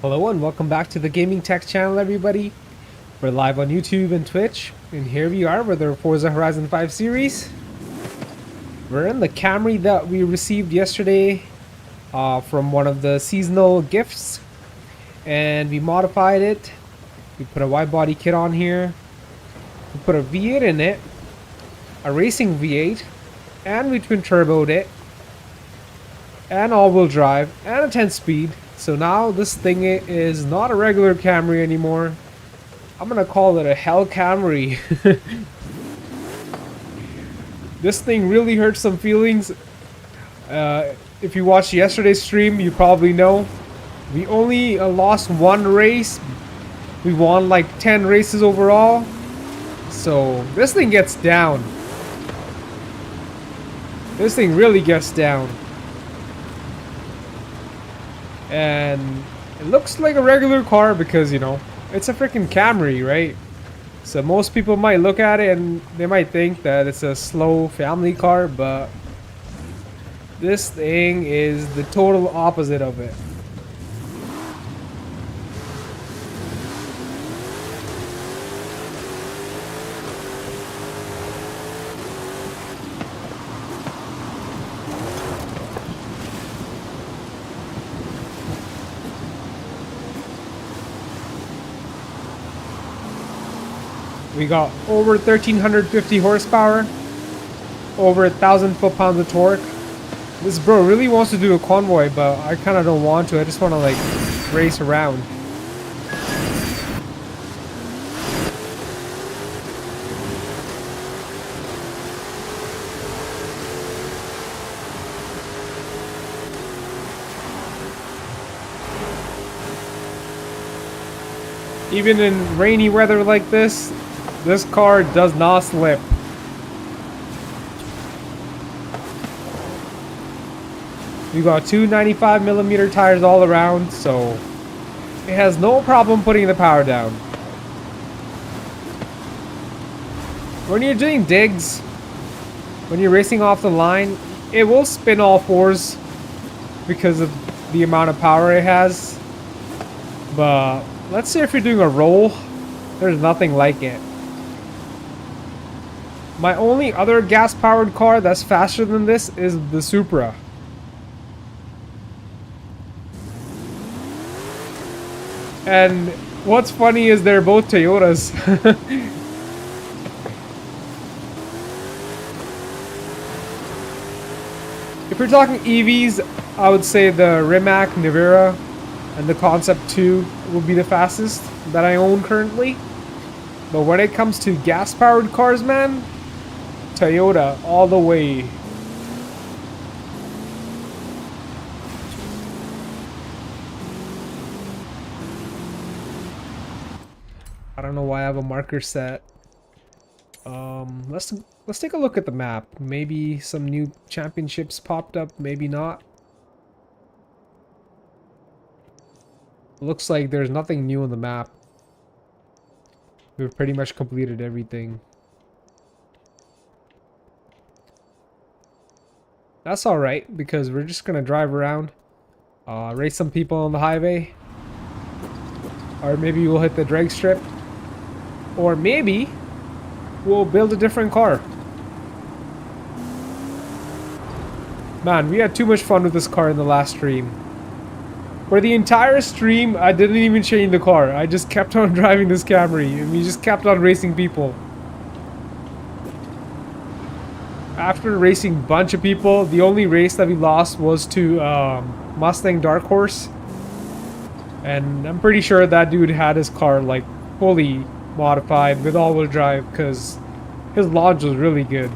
Hello and welcome back to the Gaming Tech channel, everybody. We're live on YouTube and Twitch, and here we are with our Forza Horizon 5 series. We're in the Camry that we received yesterday from one of the seasonal gifts, and we modified it. We put a wide body kit on here. We put a V8 in it, a racing V8, and we twin turboed it, and all-wheel drive, and a 10-speed. So now this thing is not a regular Camry anymore. I'm gonna call it a Hell Camry. This thing really hurts some feelings. If you watched yesterday's stream, you probably know. We only lost one race. We won like 10 races overall. So this thing gets down. This thing really gets down. And it looks like a regular car because, you know, it's a freaking Camry, right? So most people might look at it and they might think that it's a slow family car, but this thing is the total opposite of it. We got over 1,350 horsepower, over 1,000 foot-pounds of torque. This bro really wants to do a convoy, but I kind of don't want to. I just want to like race around. Even in rainy weather like this car does not slip. We got two 95mm tires all around, so it has no problem putting the power down. When you're doing digs, when you're racing off the line, it will spin all fours because of the amount of power it has. But let's say if you're doing a roll, there's nothing like it. My only other gas-powered car that's faster than this is the Supra. And what's funny is they're both Toyotas. If you're talking EVs, I would say the Rimac Navara and the Concept 2 will be the fastest that I own currently. But when it comes to gas-powered cars, man, Toyota all the way. I don't know why I have a marker set. Let's take a look at the map. Maybe some new championships popped up, maybe not. Looks like there's nothing new on the map. We've pretty much completed everything. That's alright, because we're just gonna drive around, race some people on the highway, or maybe we'll hit the drag strip, or maybe we'll build a different car. Man, we had too much fun with this car in the last stream. For the entire stream, I didn't even change the car. I just kept on driving this Camry, and we just kept on racing people. After racing a bunch of people, the only race that we lost was to Mustang Dark Horse. And I'm pretty sure that dude had his car like fully modified with all-wheel drive because his launch was really good.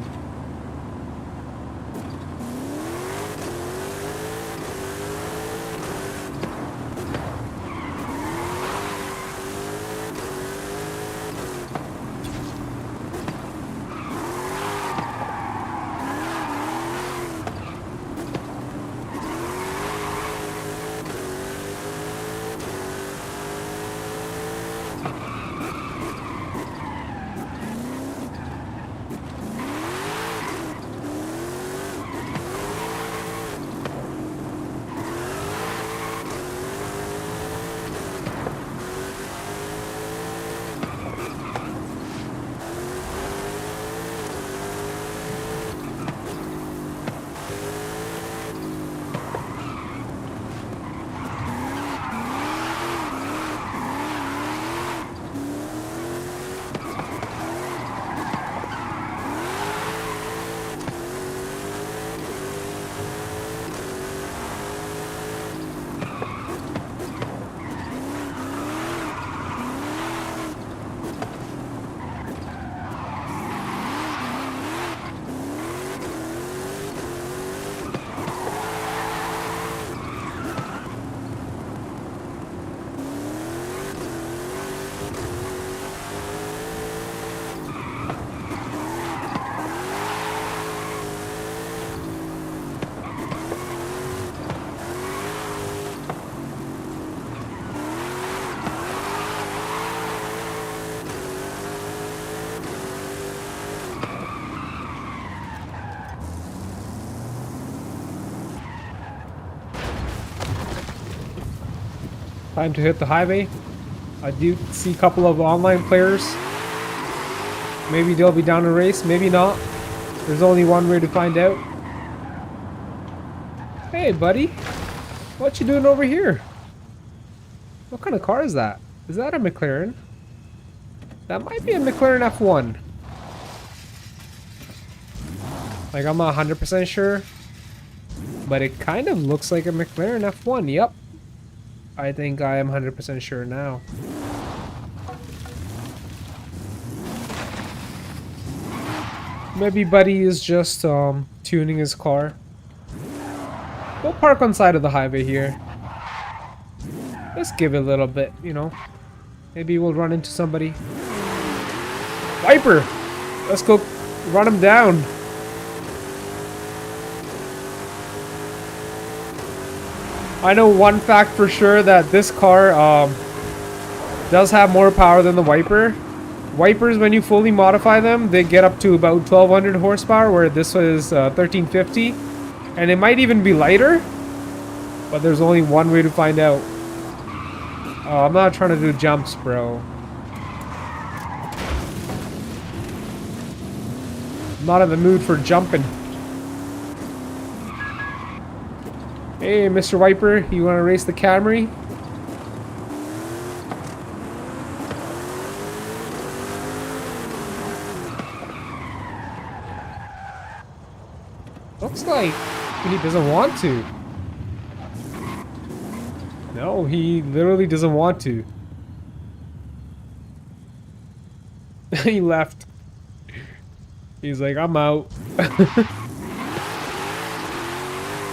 Time to hit the highway. I do see a couple of online players. Maybe they'll be down to race, maybe not. There's only one way to find out. Hey, buddy. What you doing over here? What kind of car is that? Is that a McLaren? That might be a McLaren F1. Like, I'm not 100% sure. But it kind of looks like a McLaren F1. Yep. I think I am 100% sure now. Maybe Buddy is just tuning his car. We'll park on side of the highway here. Let's give it a little bit, you know. Maybe we'll run into somebody. Wiper! Let's go run him down. I know one fact for sure, that this car does have more power than the Wiper. Wipers, when you fully modify them, they get up to about 1200 horsepower, where this was 1350. And it might even be lighter, but there's only one way to find out. Oh, I'm not trying to do jumps, bro. I'm not in the mood for jumping. Hey, Mr. Wiper, you want to race the Camry? Looks like he doesn't want to. No, he literally doesn't want to. He left. He's like, I'm out.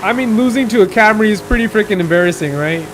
I mean, losing to a Camry is pretty freaking embarrassing, right?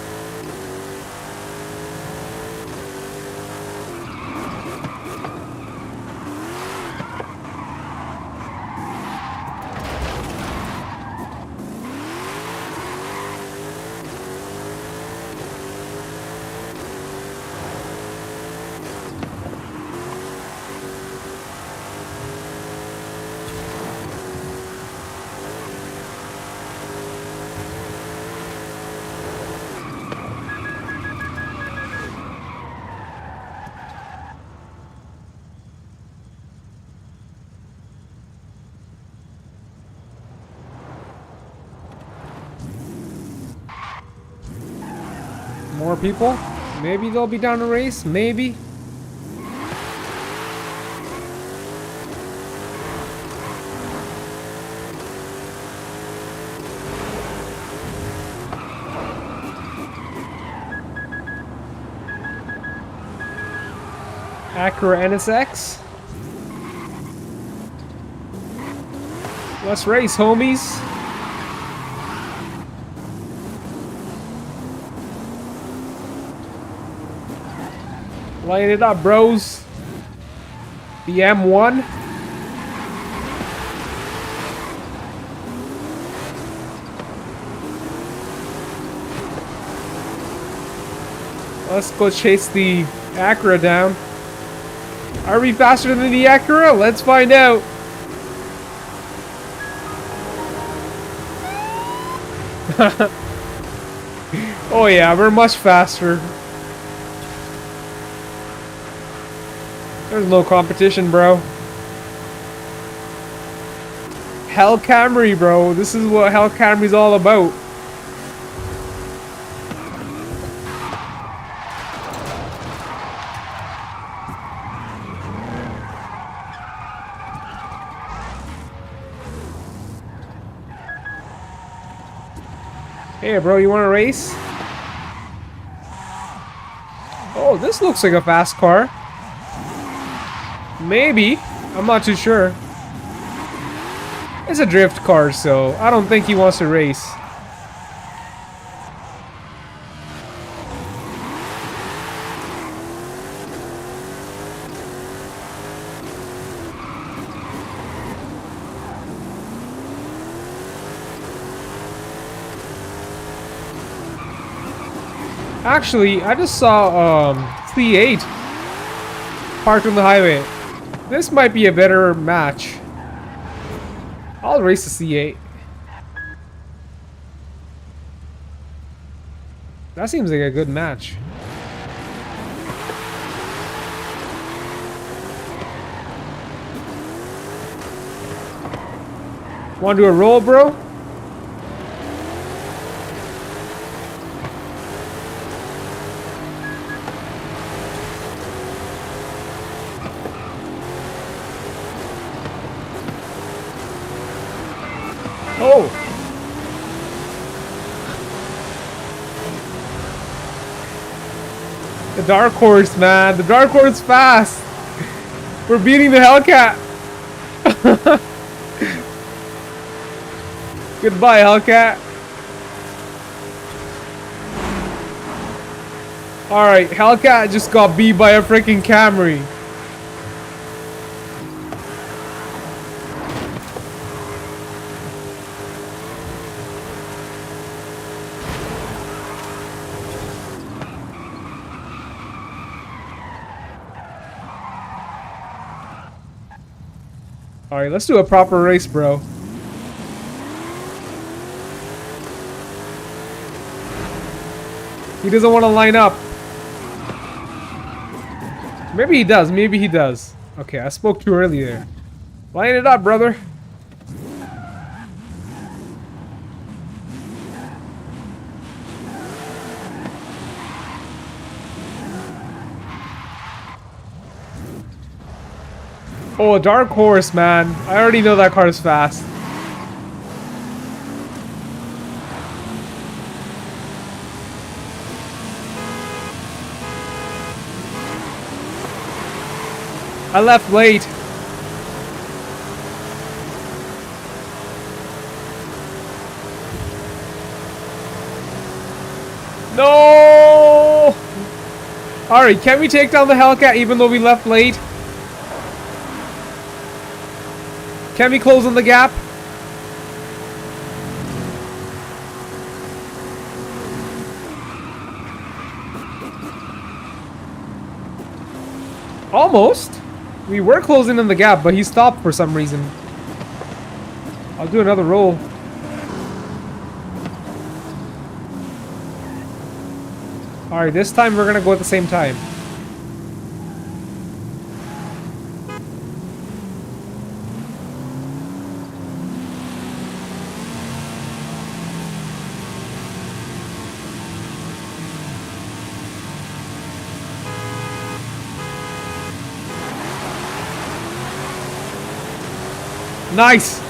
More people? Maybe they'll be down to race? Maybe? Acura NSX? Let's race, homies! Light it up, bros. The M1. Let's go chase the Acura down. Are we faster than the Acura? Let's find out. Oh yeah, we're much faster. There's no competition, bro. Hell Camry, bro. This is what Hell Camry's all about. Hey, bro, you want to race? Oh, this looks like a fast car. Maybe. I'm not too sure. It's a drift car, so I don't think he wants to race. Actually, I just saw C8 parked on the highway. This might be a better match. I'll race the C8. That seems like a good match. Want to do a roll, bro? Oh! The Dark Horse, man. The Dark Horse fast. We're beating the Hellcat. Goodbye, Hellcat. Alright, Hellcat just got beat by a freaking Camry. Alright, let's do a proper race, bro. He doesn't want to line up. Maybe he does, maybe he does. Okay, I spoke too early there. Line it up, brother. Oh, a Dark Horse, man. I already know that car is fast. I left late. No! Alright, can we take down the Hellcat even though we left late? Can we close on the gap? Almost. We were closing in the gap, but he stopped for some reason. I'll do another roll. Alright, this time we're gonna go at the same time. Nice!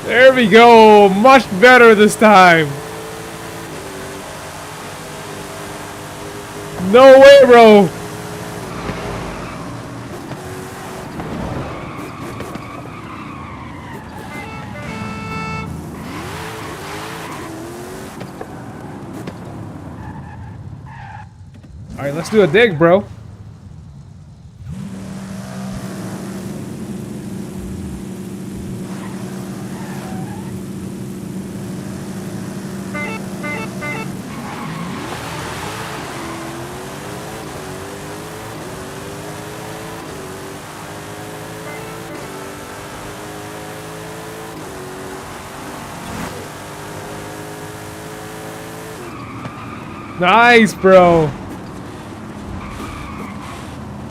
There we go! Much better this time! No way, bro! Alright, let's do a dig, bro. Nice, bro.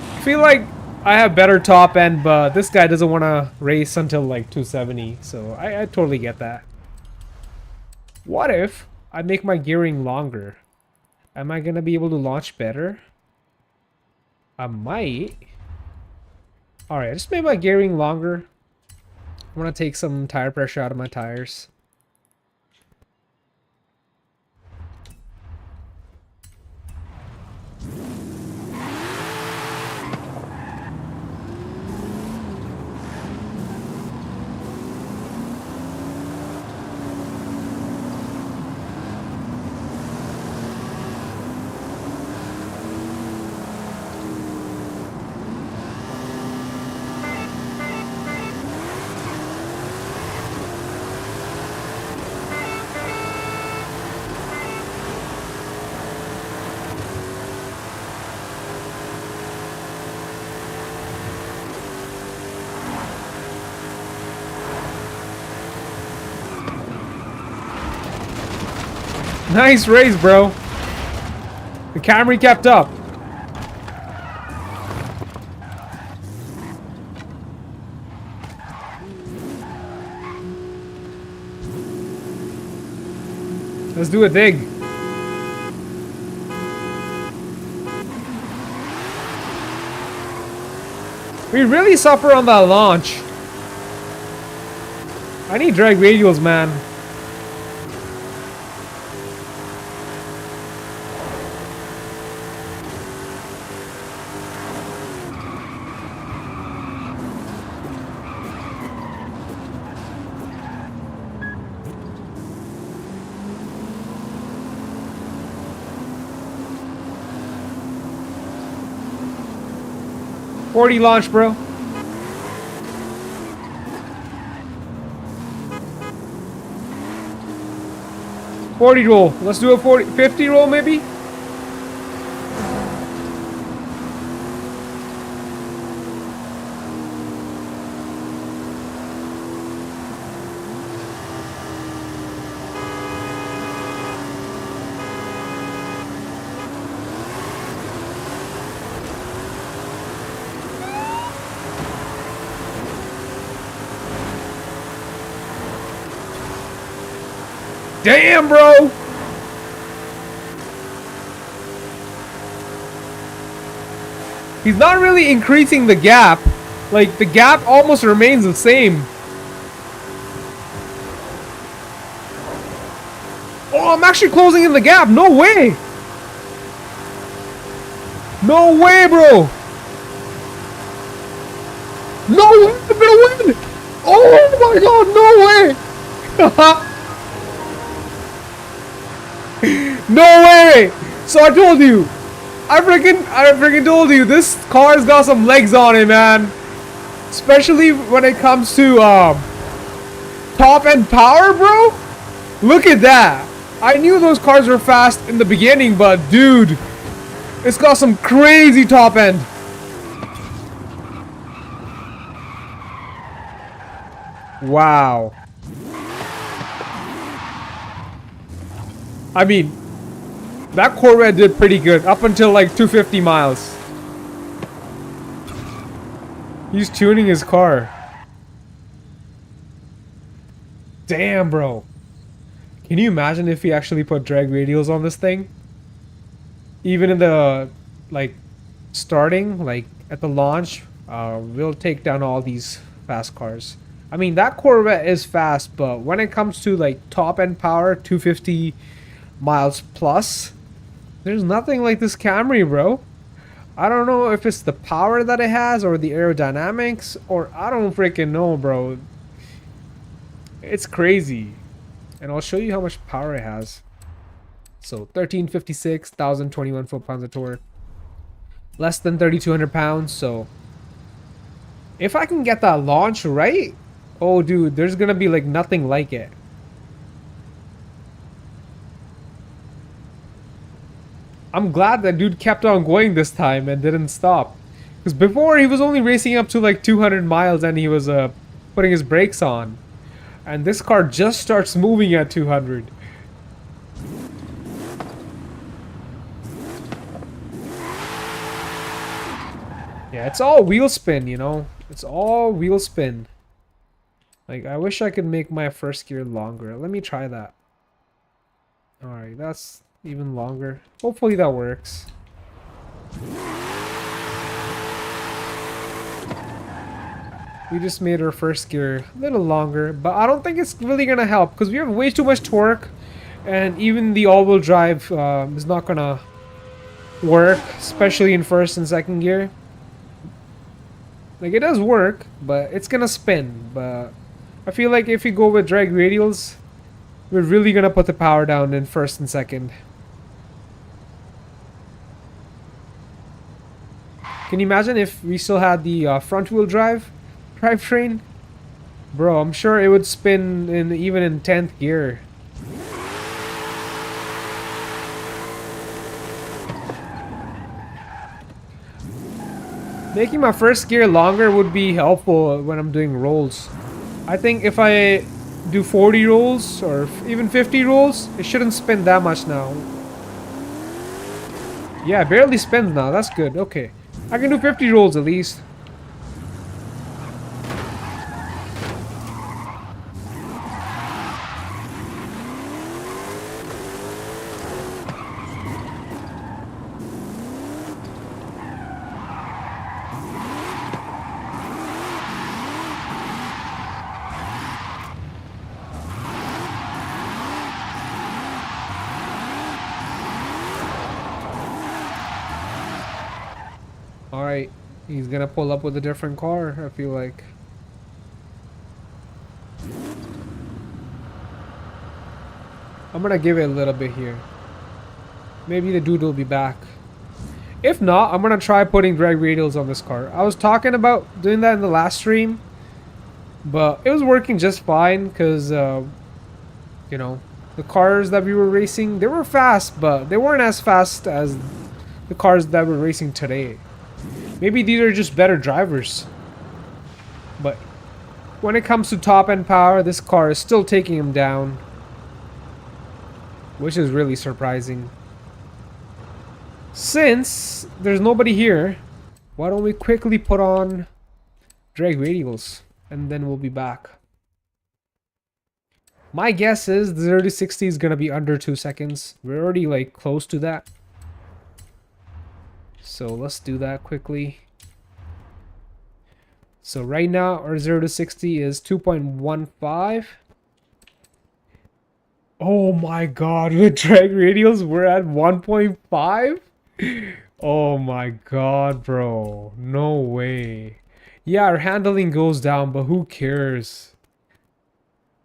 I feel like I have better top end, but this guy doesn't want to race until like 270, so I totally get that. What if I make my gearing longer? Am I gonna be able to launch better? I might. Alright, I just made my gearing longer. I want to take some tire pressure out of my tires. Nice race, bro. The Camry kept up. Let's do a dig. We really suffer on that launch. I need drag radials, man. .40 launch, bro. .40 roll. Let's do a 50 roll, maybe. Damn, bro! He's not really increasing the gap. Like, the gap almost remains the same. Oh, I'm actually closing in the gap. No way! No way, bro! No way! I'm gonna win! Oh my god, no way! No way! So I told you, I freaking told you, this car's got some legs on it, man. Especially when it comes to top end power, bro. Look at that. I knew those cars were fast in the beginning, but dude, it's got some crazy top end. Wow. I mean, that Corvette did pretty good up until like 250 miles. He's tuning his car. Damn, bro. Can you imagine if he actually put drag radials on this thing? Even in the, like, starting, like, at the launch, we'll take down all these fast cars. I mean, that Corvette is fast, but when it comes to, like, top-end power, 250 miles plus, there's nothing like this Camry, bro. I don't know if it's the power that it has or the aerodynamics, or I don't freaking know, bro. It's crazy. And I'll show you how much power it has. So 1356, 1021 foot-pounds of torque, less than 3200 pounds. So if I can get that launch right, oh dude, there's gonna be like nothing like it. I'm glad that dude kept on going this time and didn't stop. Because before he was only racing up to like 200 miles and he was putting his brakes on. And this car just starts moving at 200. Yeah, it's all wheel spin, you know? It's all wheel spin. Like, I wish I could make my first gear longer. Let me try that. Alright, that's even longer. Hopefully that works. We just made our first gear a little longer, but I don't think it's really gonna help because we have way too much torque, and even the all-wheel drive is not gonna work, especially in first and second gear. Like, it does work, but it's gonna spin. But I feel like if we go with drag radials, we're really gonna put the power down in first and second. Can you imagine if we still had the front wheel drivetrain? Bro, I'm sure it would spin even in 10th gear. Making my first gear longer would be helpful when I'm doing rolls. I think if I do 40 rolls or even 50 rolls, it shouldn't spin that much now. Yeah, it barely spins now. That's good. Okay. I can do 50 rolls at least. Alright. He's gonna pull up with a different car, I feel like. I'm gonna give it a little bit here. Maybe the dude will be back. If not, I'm gonna try putting drag radials on this car. I was talking about doing that in the last stream, but it was working just fine because, you know, the cars that we were racing, they were fast, but they weren't as fast as the cars that we're racing today. Maybe these are just better drivers. But when it comes to top end power, this car is still taking him down, which is really surprising. Since there's nobody here, why don't we quickly put on drag radials and then we'll be back. My guess is the 0 to 60 is gonna be under 2 seconds. We're already like close to that. So let's do that quickly. So right now our 0 to 60 is 2.15. Oh my god, with drag radials we're at 1.5? Oh my god, bro. No way. Yeah, our handling goes down, but who cares?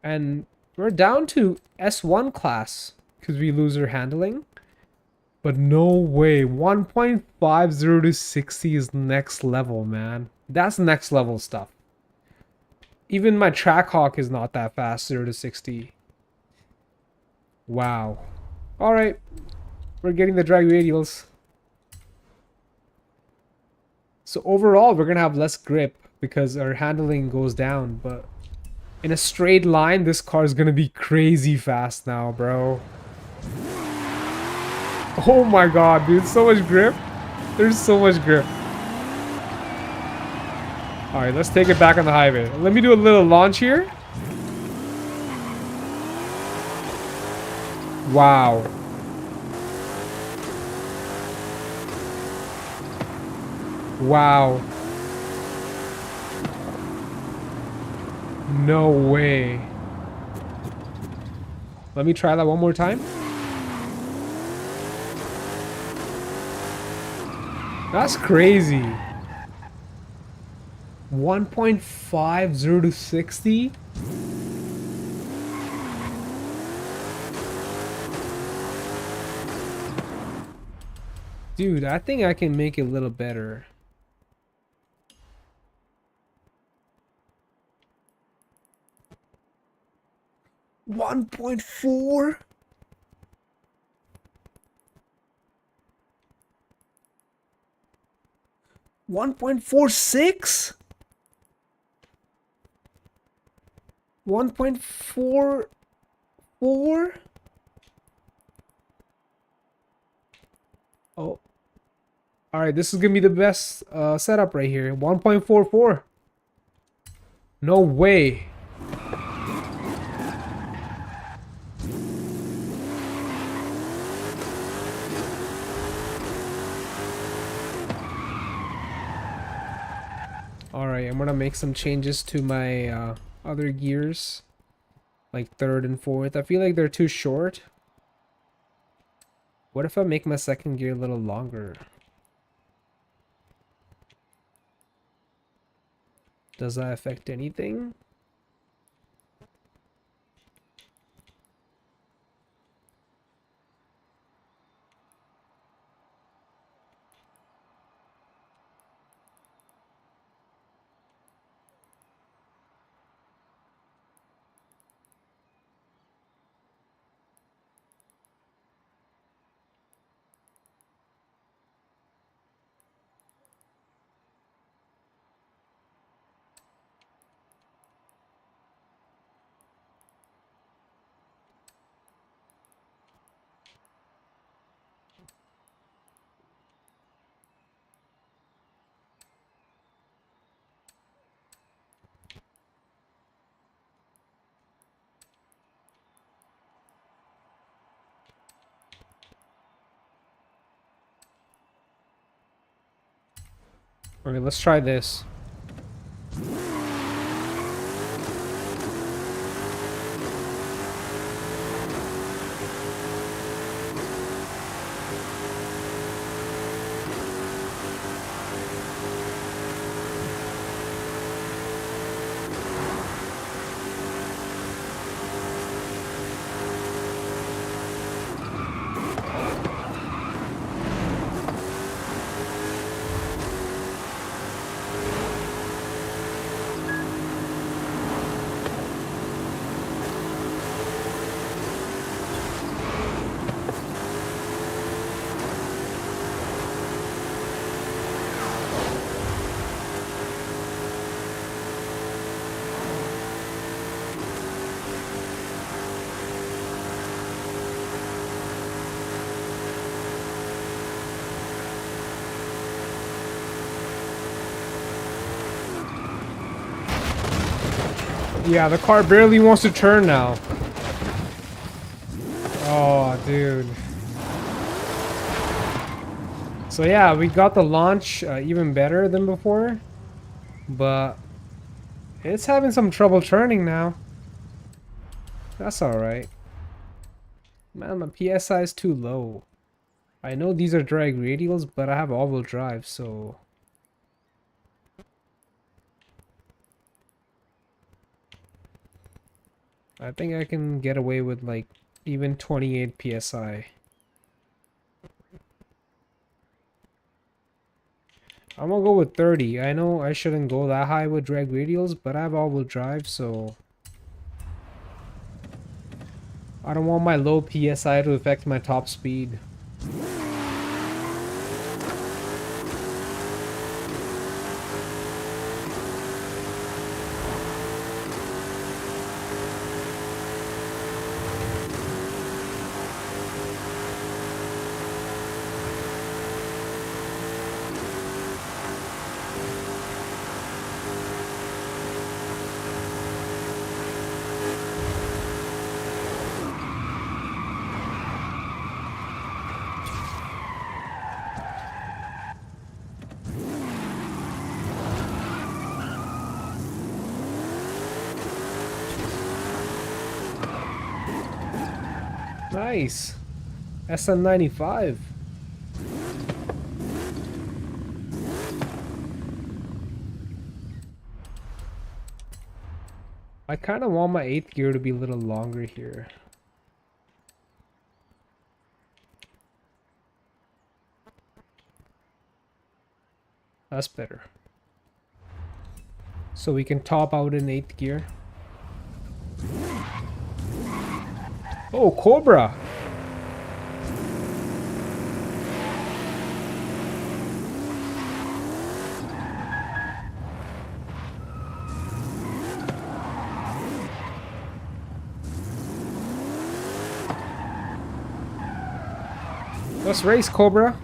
And we're down to S1 class because we lose our handling. But no way. 1.50 to 60 is next level, man. That's next level stuff. Even my Trackhawk is not that fast, 0 to 60. Wow. Alright. We're getting the drag radials. So overall, we're going to have less grip because our handling goes down. But in a straight line, this car is going to be crazy fast now, bro. Oh my god, dude. So much grip. There's so much grip. Alright, let's take it back on the highway. Let me do a little launch here. Wow. Wow. No way. Let me try that one more time. That's crazy. 1.50 to 60? Dude, I think I can make it a little better. One 1.4? $1.46? 1.44? Oh. Alright, this is gonna be the best setup right here. 1.44. No way. Alright, I'm gonna make some changes to my other gears. Like third and fourth. I feel like they're too short. What if I make my second gear a little longer? Does that affect anything? Okay, let's try this. Yeah, the car barely wants to turn now. Oh, dude. So yeah, we got the launch even better than before, but it's having some trouble turning now. That's alright. Man, my PSI is too low. I know these are drag radials, but I have all-wheel drive, so... I think I can get away with like even 28 PSI. I'm gonna go with 30. I know I shouldn't go that high with drag radials, but I have all-wheel drive, so... I don't want my low PSI to affect my top speed. Nice. SM95. I kind of want my 8th gear to be a little longer here. That's better. So we can top out in 8th gear. Oh, Cobra! Let's race, Cobra.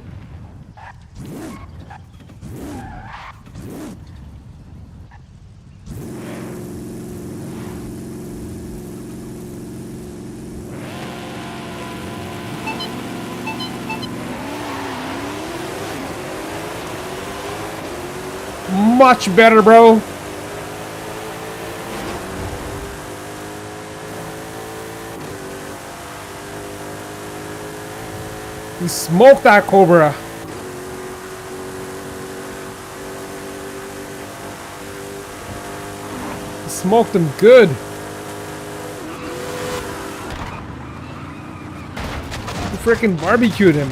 Much better, bro. He smoked that Cobra. He smoked him good. He freaking barbecued him.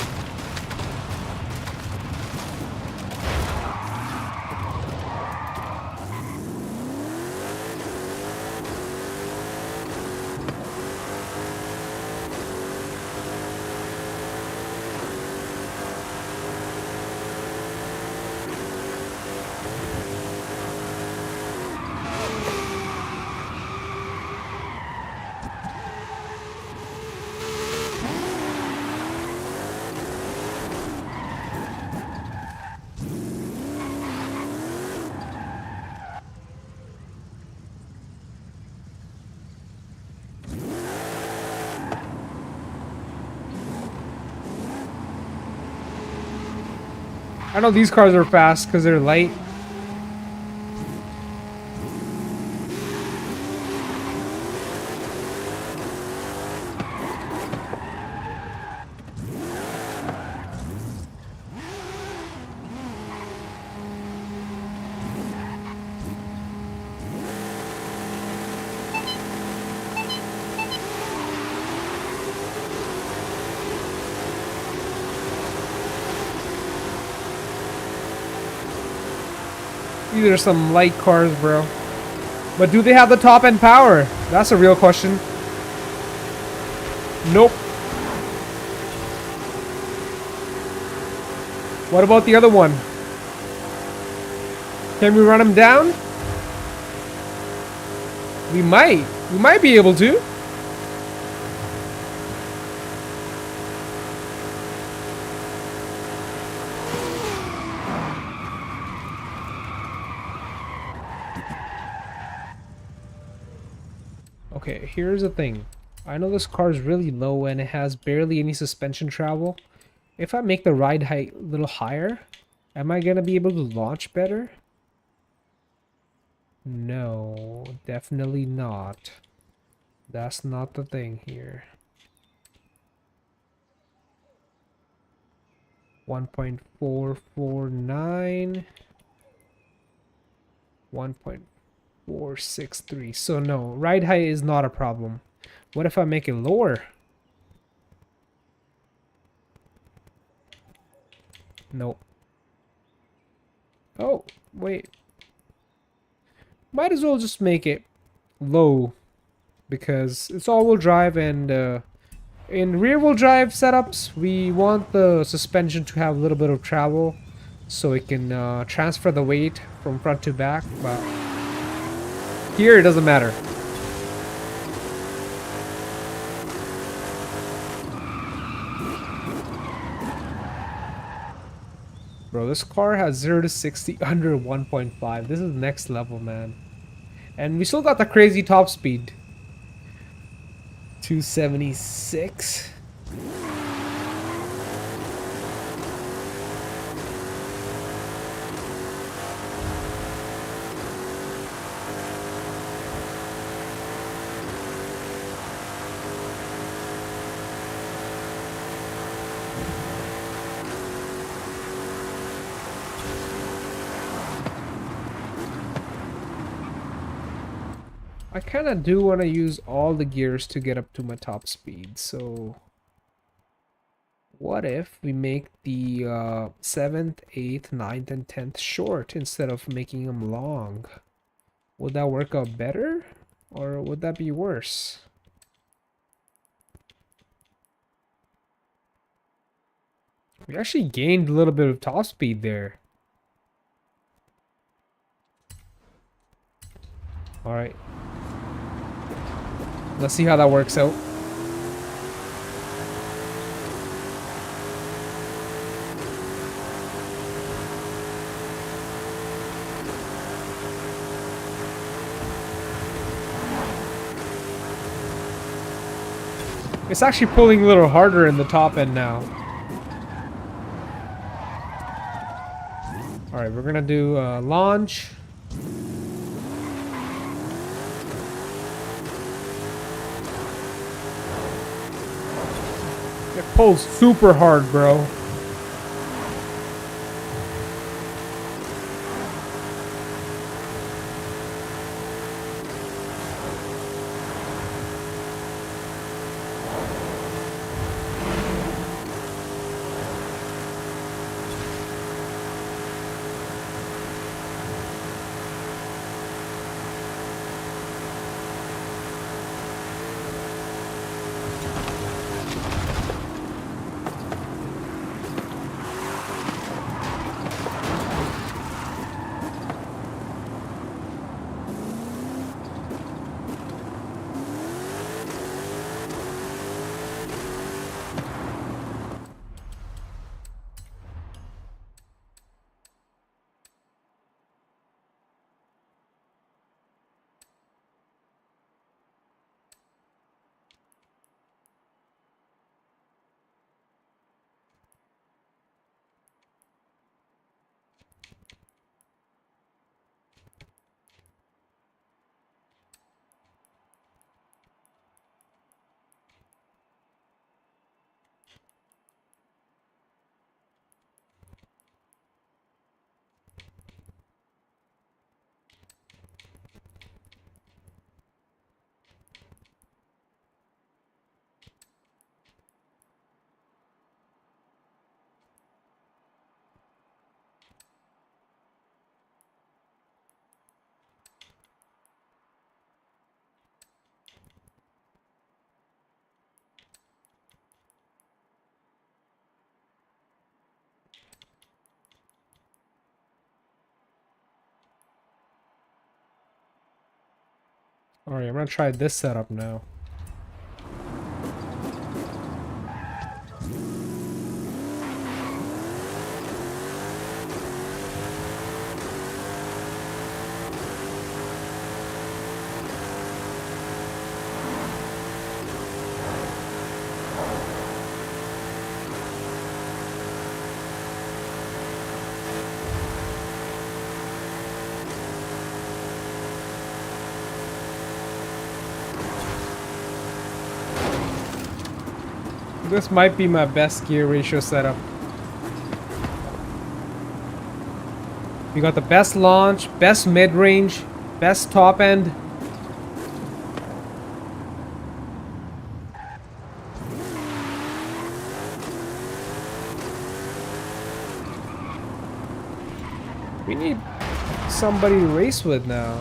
I know these cars are fast because they're light. These are some light cars, bro. But do they have the top end power? That's a real question. Nope. What about the other one? Can we run them down? We might. We might be able to. Okay, here's the thing. I know this car is really low and it has barely any suspension travel. If I make the ride height a little higher, am I gonna be able to launch better? No, definitely not. That's not the thing here. 1.449. 1.463. So no, ride height is not a problem. What if I make it lower? Nope. Oh, wait. Might as well just make it low because it's all-wheel drive, and in rear-wheel drive setups, we want the suspension to have a little bit of travel so it can transfer the weight from front to back, but here it doesn't matter. Bro, this car has 0 to 60 under 1.5. This is next level, man. And we still got the crazy top speed. 276. I kind of do want to use all the gears to get up to my top speed, so what if we make the 7th, 8th, 9th, and 10th short instead of making them long? Would that work out better, or would that be worse? We actually gained a little bit of top speed there. Alright. Let's see how that works out. It's actually pulling a little harder in the top end now. Alright, we're gonna do launch. It pulls super hard, bro. Alright, I'm gonna try this setup now. This might be my best gear ratio setup. We got the best launch, best mid-range, best top end. We need somebody to race with now.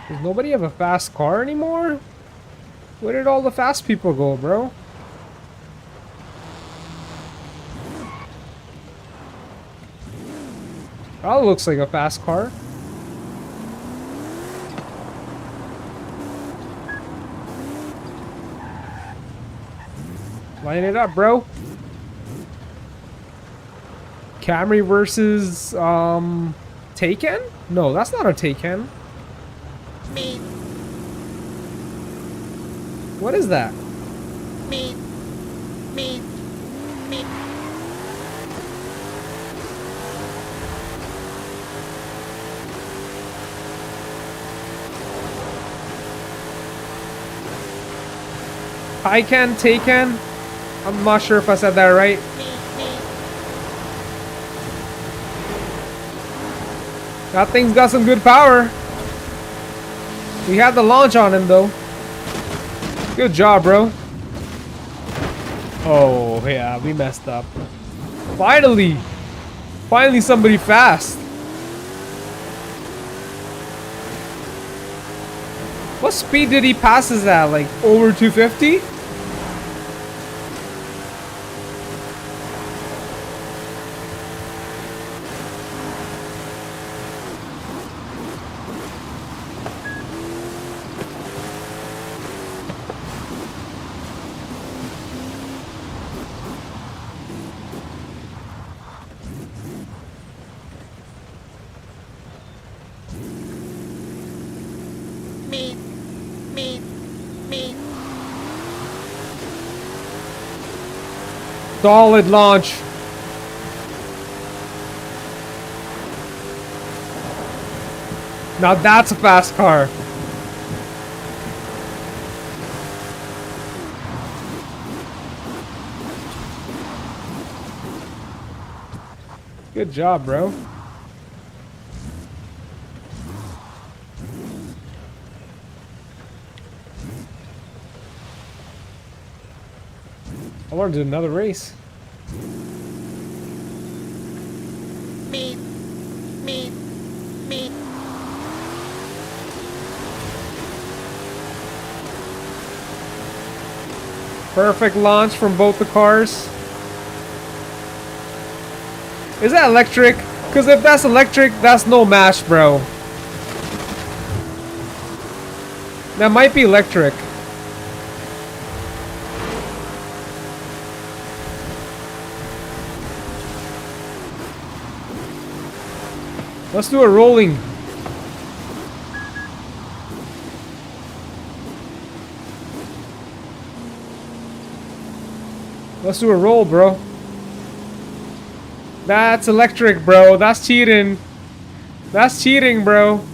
Does nobody have a fast car anymore? Where did all the fast people go, bro? That looks like a fast car. Line it up, bro. Camry versus Taycan? No, that's not a Taycan. Meat. What is that? Meat. Meat. Meat. Taycan? I'm not sure if I said that right. That thing's got some good power. We had the launch on him though. Good job, bro. Oh yeah, we messed up. Finally somebody fast. What speed did he pass us at? Like over 250? Solid launch. Now that's a fast car. Good job, bro. I want to do another race. Meat. Meat. Meat. Perfect launch from both the cars. Is that electric? Because if that's electric, that's no match, bro. That might be electric. Let's do a rolling. Let's do a roll, bro. That's electric, bro. That's cheating. That's cheating, bro.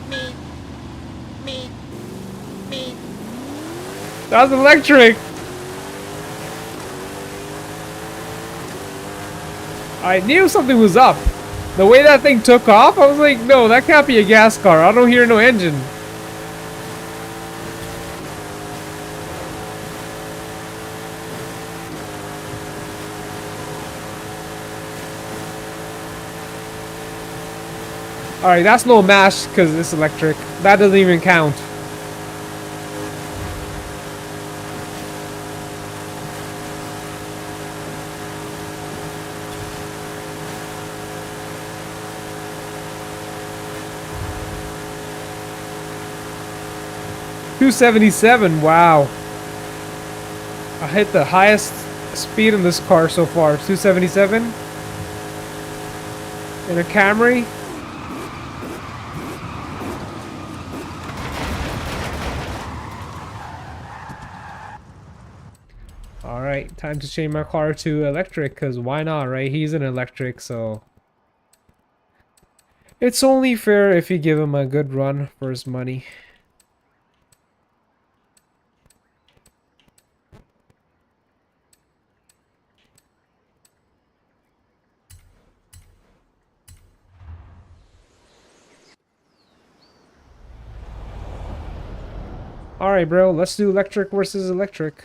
Meat. Meat. Meat. That's electric. I knew something was up. The way that thing took off, I was like, no, that can't be a gas car. I don't hear no engine. Alright, that's no mash because it's electric. That doesn't even count. $277, wow. I hit the highest speed in this car so far. 277 in a Camry. Alright, time to change my car to electric, because why not, right? He's an electric, so it's only fair if you give him a good run for his money. Alright, bro, let's do electric versus electric.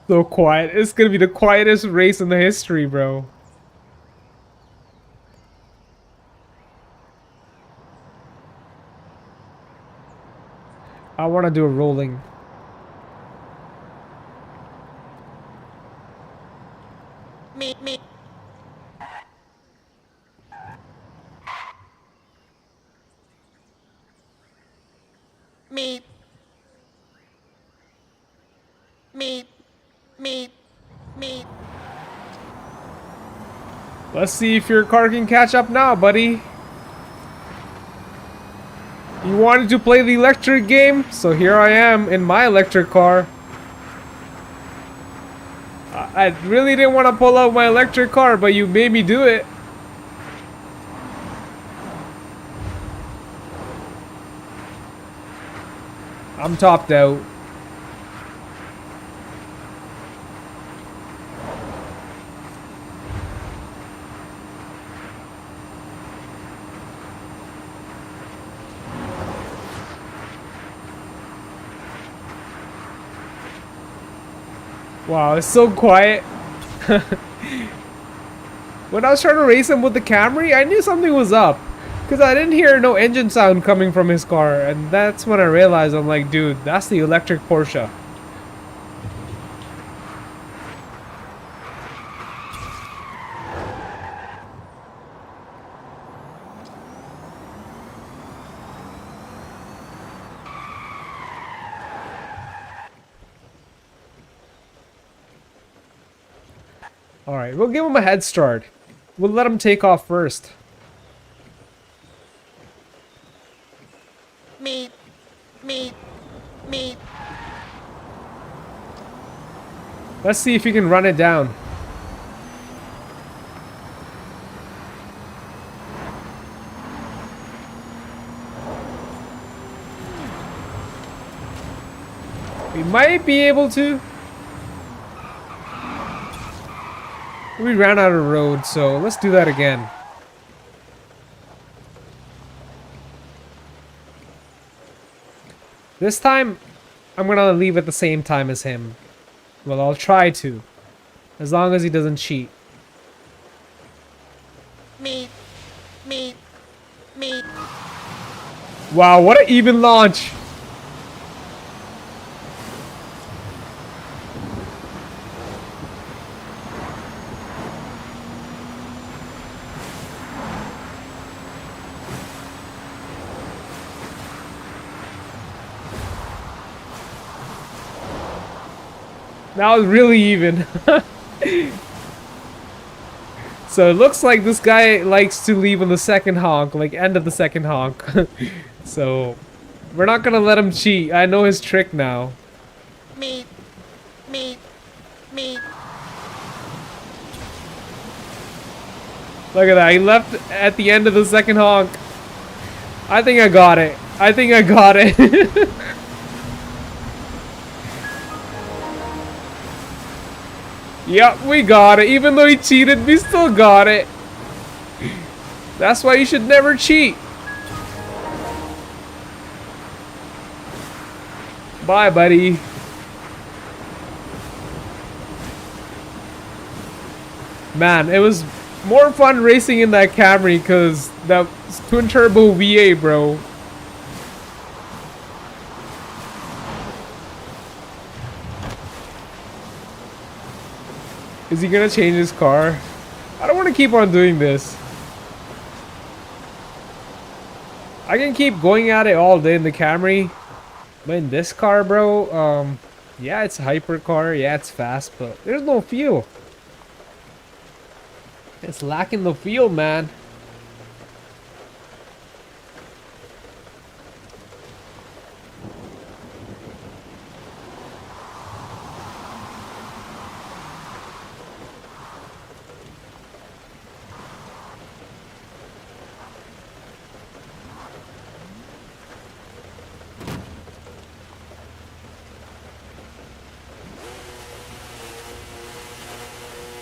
So quiet. It's gonna be the quietest race in the history, bro. I want to do a rolling. Me. Meat. Meat. Meat. Meat. Let's see if your car can catch up now, buddy. You wanted to play the electric game, so here I am in my electric car. I really didn't want to pull out my electric car, but you made me do it. I'm topped out. Wow, it's so quiet. When I was trying to race him with the Camry, I knew something was up. Because I didn't hear no engine sound coming from his car. And that's when I realized, I'm like, dude, that's the electric Porsche. Alright, we'll give him a head start. We'll let him take off first. Meat. Meat. Meat. Let's see if he can run it down. We might be able to. We ran out of road, so let's do that again. This time, I'm gonna leave at the same time as him. Well, I'll try to. As long as he doesn't cheat. Meat. Meat. Meat. Wow, what an even launch! Now it's really even. So it looks like this guy likes to leave on the second honk, like end of the second honk. So we're not gonna let him cheat. I know his trick now. Meat. Meat. Meat. Look at that. He left at the end of the second honk. I think I got it. I think I got it. Yep, we got it. Even though he cheated, we still got it. That's why you should never cheat. Bye, buddy. Man, it was more fun racing in that Camry because that twin turbo V8, bro. Is he gonna change his car? I don't want to keep on doing this. I can keep going at it all day in the Camry. But in this car, bro, yeah, it's a hyper car. Yeah, it's fast, but there's no fuel. It's lacking the fuel, man.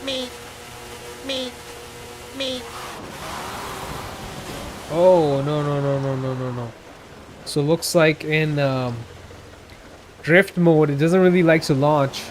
Meat. Meat. Meat. Oh, no. So looks like in drift mode, it doesn't really like to launch.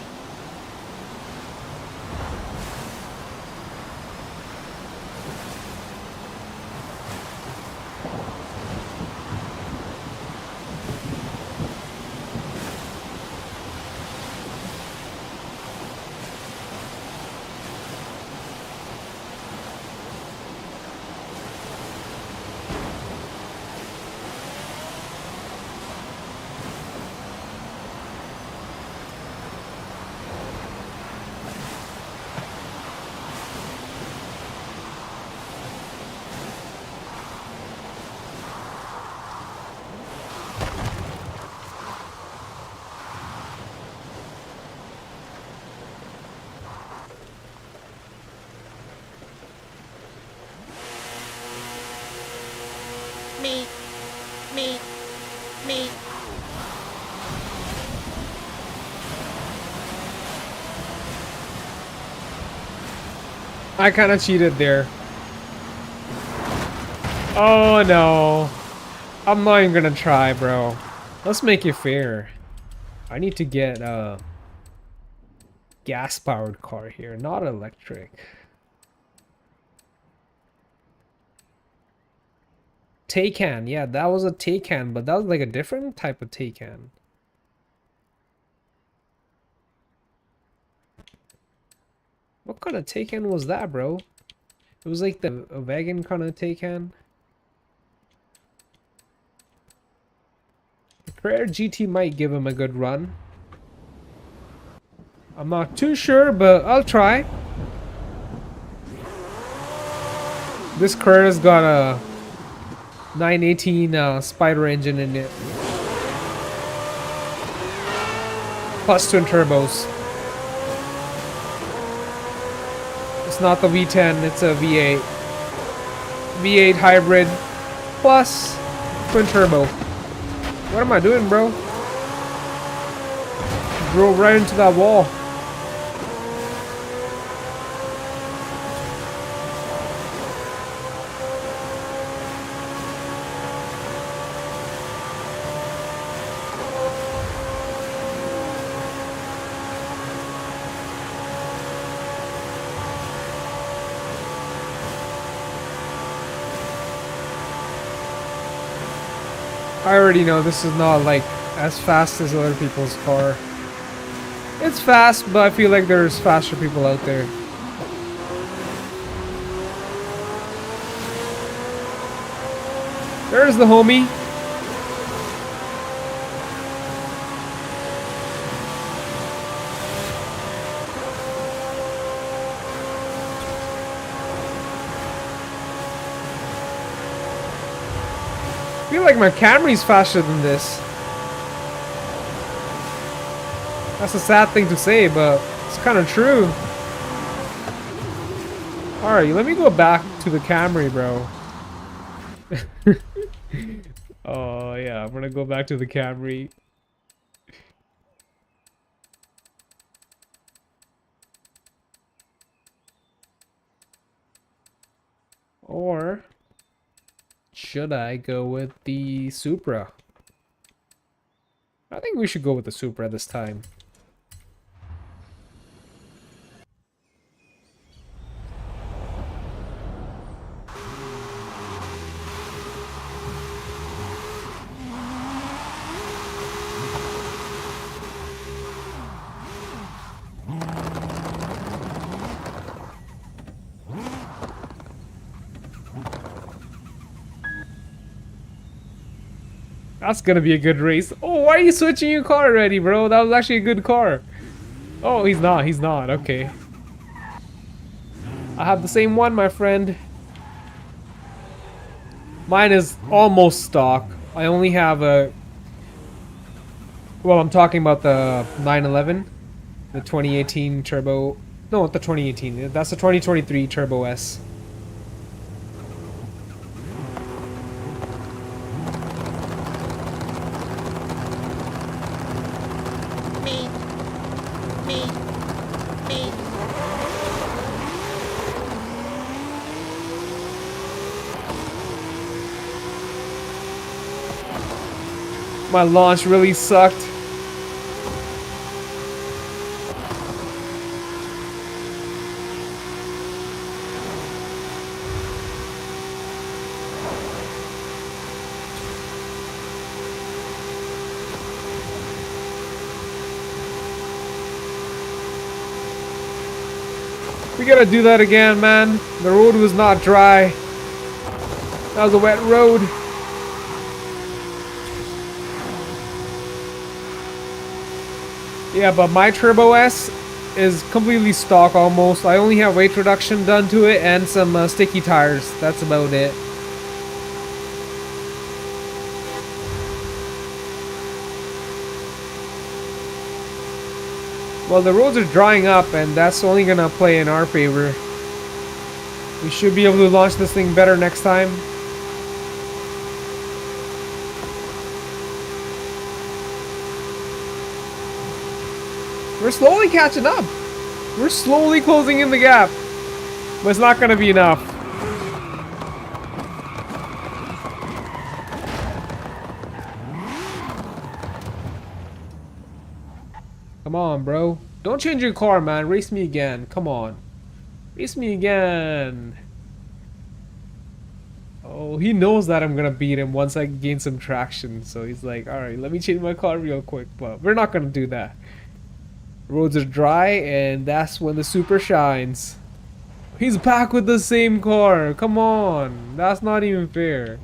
Meat. Meat. Meat. I kind of cheated there. Oh no. I'm not even gonna try, bro. Let's make it fair. I need to get a gas-powered car here, not electric. Taycan, yeah, that was a Taycan, but that was like a different type of Taycan. What kind of Taycan was that, bro? It was like a wagon kind of Taycan. The Carrera GT might give him a good run. I'm not too sure, but I'll try. This Carrera's got a 918 Spider engine in it. Plus twin turbos. It's not the V10, it's a V8. V8 hybrid plus twin turbo. What am I doing, bro? Drove right into that wall. I already know this is not like as fast as other people's car. It's fast, but I feel like there's faster people out there. There's the homie. I feel like my Camry's faster than this. That's a sad thing to say, but it's kind of true. Alright, let me go back to the Camry, bro. Oh, yeah, I'm gonna go back to the Camry. Or should I go with the Supra? I think we should go with the Supra this time. That's gonna be a good race. Oh, why are you switching your car already, bro? That was actually a good car. Oh, he's not, okay. I have the same one, my friend. Mine is almost stock. I only have a... Well, I'm talking about the 911. The 2018 Turbo... No, not the 2018. That's the 2023 Turbo S. My launch really sucked. We gotta do that again, man. The road was not dry. That was a wet road. Yeah, but my Turbo S is completely stock almost. I only have weight reduction done to it and some sticky tires. That's about it. Well, the roads are drying up and that's only gonna play in our favor. We should be able to launch this thing better next time. We're slowly catching up. We're slowly closing in the gap. But it's not gonna be enough. Come on, bro. Don't change your car, man. Race me again. Come on. Race me again. Oh, he knows that I'm gonna beat him once I gain some traction. So he's like, alright, let me change my car real quick. But we're not gonna do that. Roads are dry, and that's when the Super shines. He's back with the same car. Come on. That's not even fair.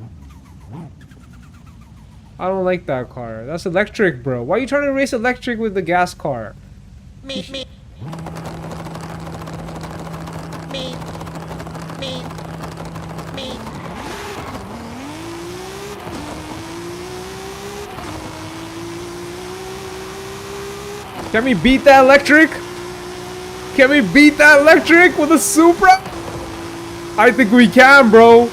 I don't like that car. That's electric, bro. Why are you trying to race electric with the gas car? Me. Can we beat that electric? Can we beat that electric with a Supra? I think we can, bro.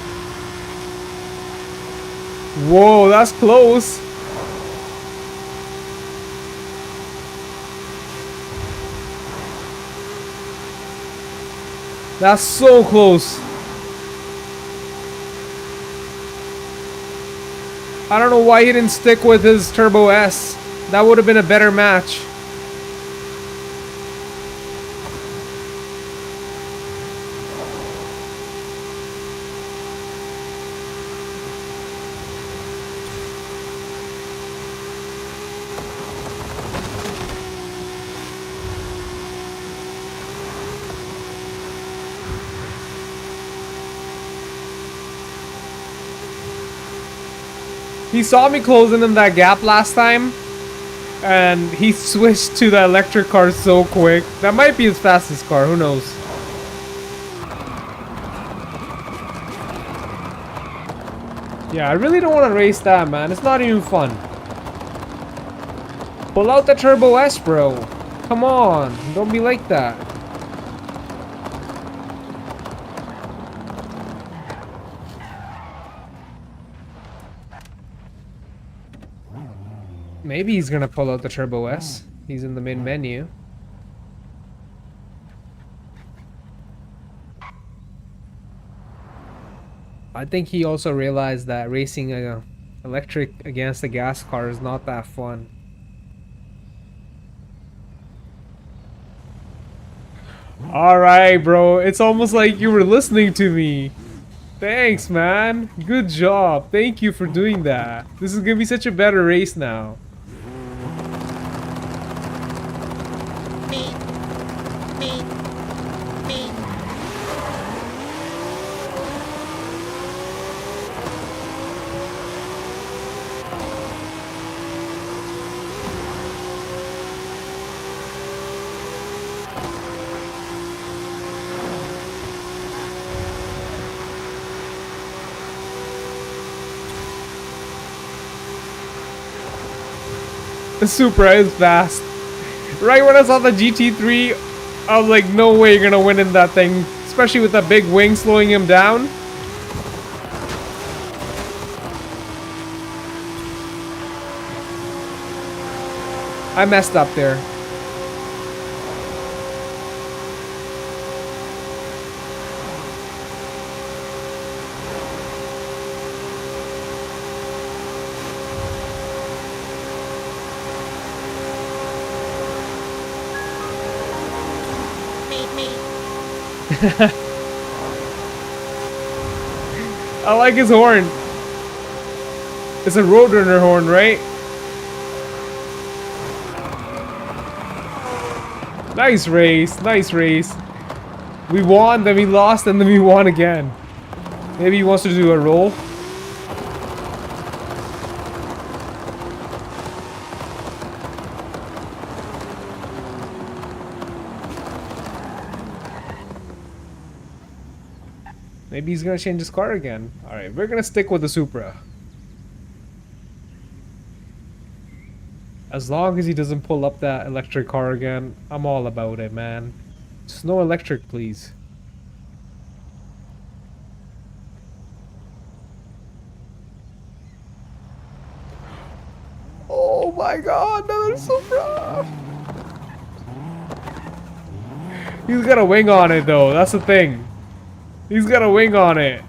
Whoa, that's close. That's so close. I don't know why he didn't stick with his Turbo S. That would have been a better match. He saw me closing in that gap last time, and he switched to the electric car so quick. That might be his fastest car, who knows? Yeah, I really don't want to race that, man. It's not even fun. Pull out the Turbo S, bro. Come on. Don't be like that. Maybe he's gonna pull out the Turbo S. He's in the main menu. I think he also realized that racing a electric against a gas car is not that fun. Alright, bro. It's almost like you were listening to me. Thanks, man. Good job. Thank you for doing that. This is gonna be such a better race now. Me. Me. Me. The Supra is fast. Right when I saw the GT3, I was like, no way you're gonna win in that thing. Especially with that big wing slowing him down. I messed up there. Me. I like his horn. It's a Roadrunner horn, right? Nice race, nice race. We won, then we lost, and then we won again. Maybe he wants to do a roll. Maybe he's gonna change his car again. Alright, we're gonna stick with the Supra. As long as he doesn't pull up that electric car again, I'm all about it, man. Just no electric, please. Oh my god, another Supra! He's got a wing on it though, that's the thing. He's got a wing on it.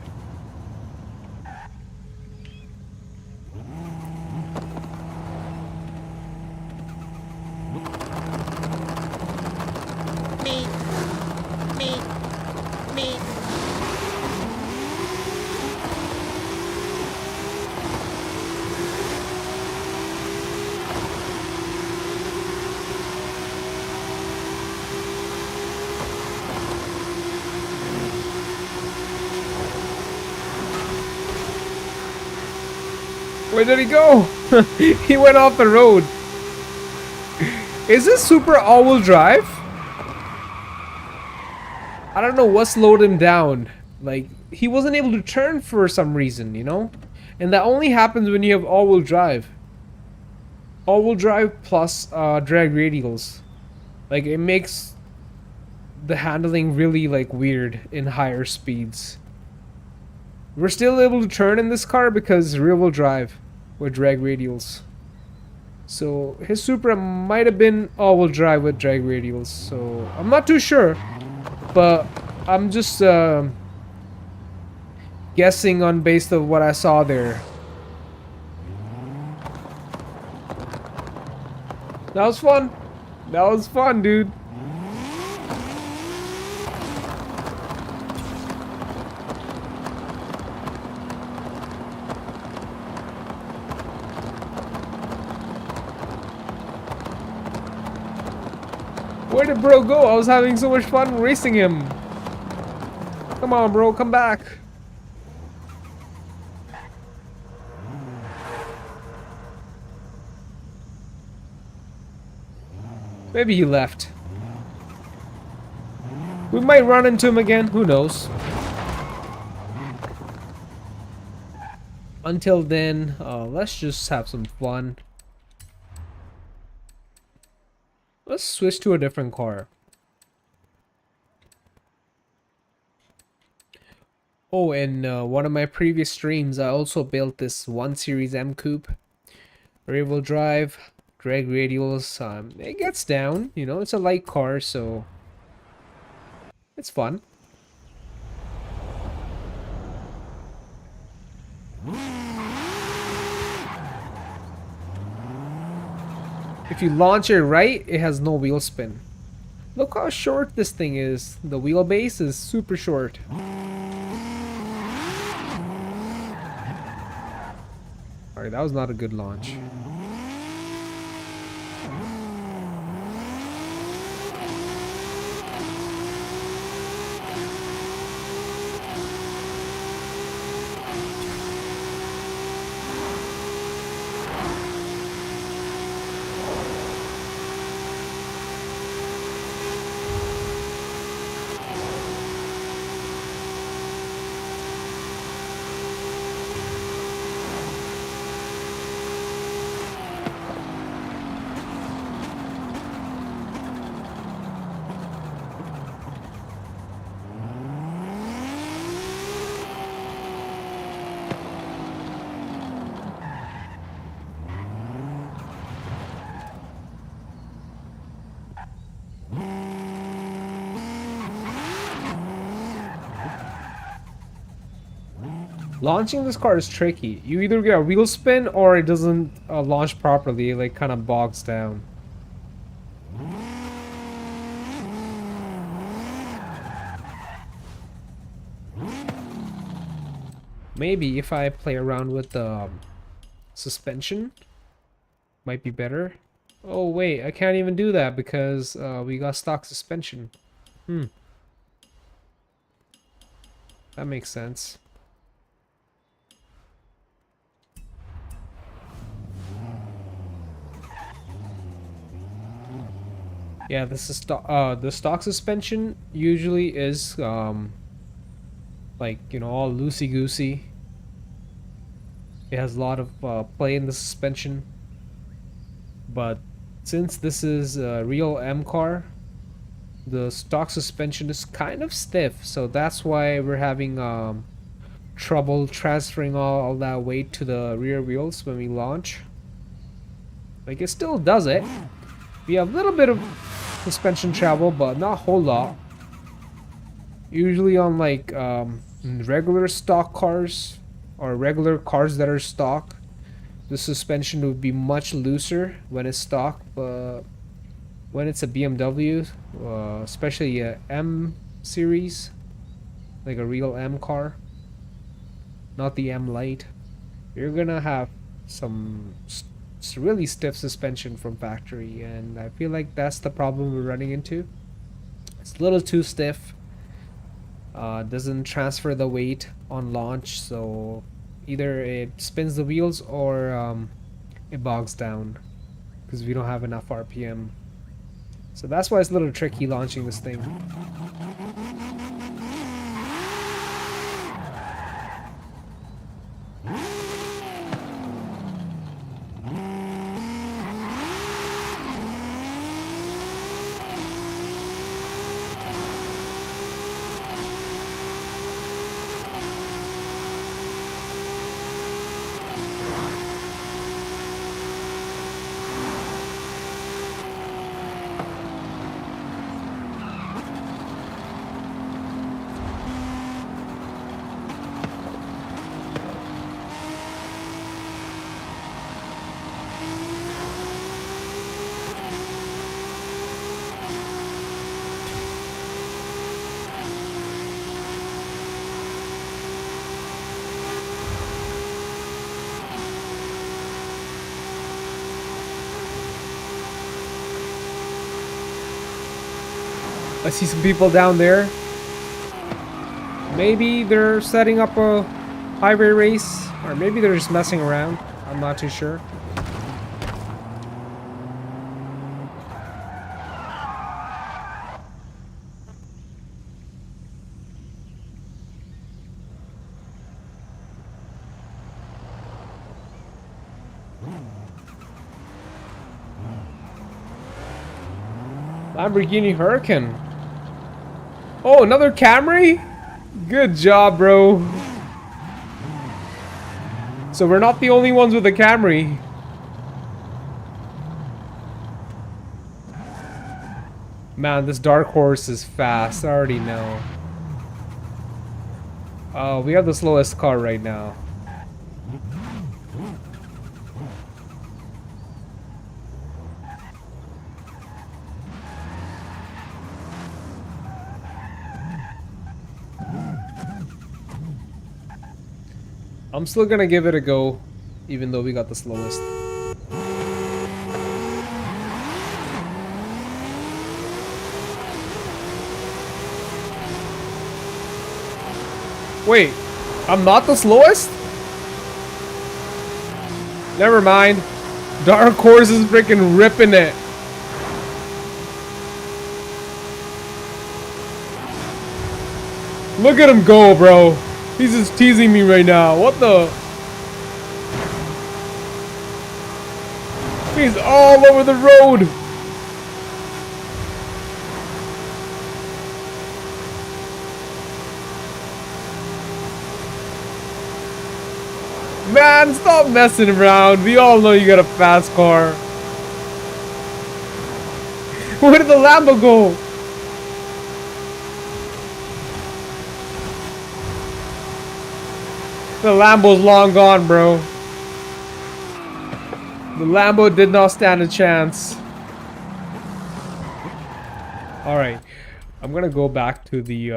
Me. Me. Me. Where did he go? He went off the road. Is this Super all-wheel drive? I don't know what slowed him down. Like, he wasn't able to turn for some reason, you know? And that only happens when you have all-wheel drive. All-wheel drive plus drag radials. Like, it makes the handling really, like, weird in higher speeds. We're still able to turn in this car because rear-wheel drive with drag radials. So his Supra might have been all-wheel drive with drag radials. So I'm not too sure, but I'm just guessing on based of what I saw there. That was fun. That was fun, dude. Where did bro go? I was having so much fun racing him. Come on, bro, come back. Maybe he left. We might run into him again, who knows. Until then, let's just have some fun. Let's switch to a different car. Oh, and one of my previous streams, I also built this 1 Series M Coupe. Rear-wheel drive, drag radials. It gets down, you know, it's a light car, so it's fun. If you launch it right, it has no wheel spin. Look how short this thing is. The wheelbase is super short. Alright, that was not a good launch. Launching this car is tricky. You either get a wheel spin or it doesn't launch properly. It like kind of bogs down. Maybe if I play around with the suspension, might be better. Oh wait, I can't even do that because we got stock suspension. That makes sense. Yeah, this is the stock suspension usually is like, you know, all loosey-goosey. It has a lot of play in the suspension. But since this is a real M car, the stock suspension is kind of stiff, so that's why we're having trouble transferring all that weight to the rear wheels when we launch. Like, it still does it. We have a little bit of suspension travel, but not a whole lot. Usually on like regular stock cars or regular cars that are stock, the suspension would be much looser when it's stock, but when it's a BMW, especially a M series, like a real M car, not the M Lite, you're gonna have some really stiff suspension from factory, and I feel like that's the problem we're running into. It's a little too stiff. Doesn't transfer the weight on launch, so either it spins the wheels or it bogs down because we don't have enough RPM. So that's why it's a little tricky launching this thing. I see some people down there. Maybe they're setting up a highway race, or maybe they're just messing around. I'm not too sure. Lamborghini Huracan. Oh, another Camry? Good job, bro. So we're not the only ones with a Camry. Man, this dark horse is fast. I already know. Oh, we have the slowest car right now. I'm still gonna give it a go, even though we got the slowest. Wait, I'm not the slowest? Never mind. Dark Horse is freaking ripping it. Look at him go, bro. He's just teasing me right now. What the? He's all over the road. Man, stop messing around. We all know you got a fast car. Where did the Lambo go? The Lambo's long gone, bro. The Lambo did not stand a chance. Alright. I'm gonna go back to the